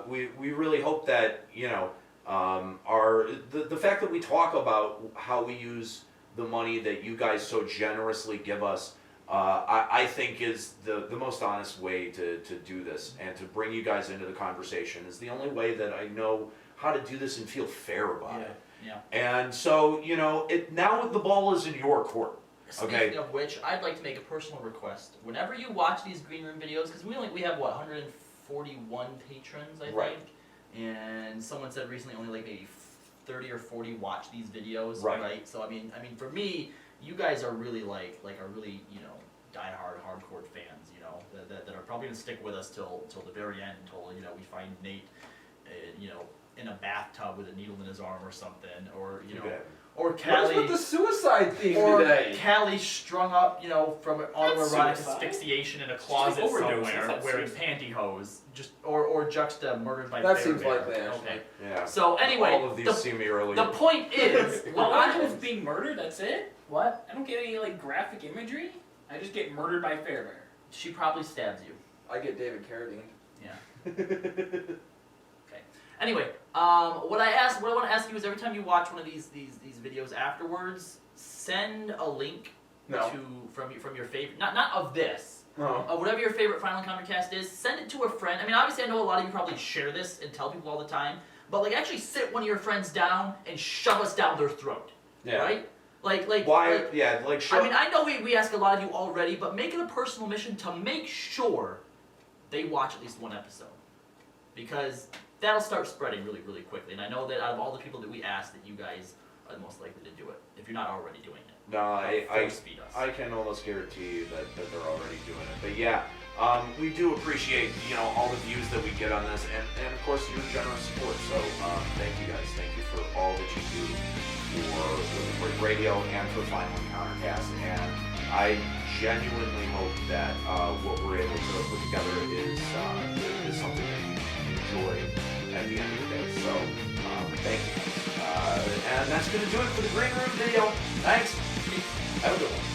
we really hope that, the fact that we talk about how we use the money that you guys so generously give us, I think is the most honest way to do this and to bring you guys into the conversation is the only way that I know how to do this and feel fair about it. Yeah. And so, now the ball is in your court. Speaking of which, I'd like to make a personal request. Whenever you watch these Green Room videos, because we have 141 patrons, I think. Right. And someone said recently only like maybe 30 or 40 watch these videos, right? So I mean, for me, you guys are really like are really diehard hardcore fans, that are probably gonna stick with us till the very end, until we find Nate, in a bathtub with a needle in his arm or something, or or What's Callie. with the suicide theme Or today? Callie strung up, from autoerotic suicide. asphyxiation in a closet overdose. somewhere, That's wearing suicide. pantyhose. Or Juxta murdered by That bear seems bear. likely, actually. Okay. Yeah. So anyway, all of these see me earlier. the point is, when All I I do is being murdered, that's it? What? I don't get any graphic imagery? I just get murdered by Fairbear. she probably stabs you. I get David Carradine. Yeah. Okay. Anyway, what I want to ask you is every time you watch one of these videos afterwards, send a link No. from your favorite, not of this. No. Whatever your favorite Final Encounter cast is, send it to a friend. I mean, obviously, I know a lot of you probably share this and tell people all the time, but actually sit one of your friends down and shove us down their throat. Yeah. Right? Why? Sure. I mean, I know we ask a lot of you already, but make it a personal mission to make sure they watch at least one episode, because that'll start spreading really, really quickly. And I know that out of all the people that we asked, that you guys are the most likely to do it if you're not already doing it. No, I Force feed us. can almost guarantee you that they're already doing it. But yeah, we do appreciate all the views that we get on this, and of course your generous support. So thank you guys. Thank you for all that you do for Quick Radio and for Final Encounter Cast. And I genuinely hope that what we're able to put together is something that you enjoy at the end of the day. So thank you. And that's going to do it for the Green Room video. Thanks. Have a good one.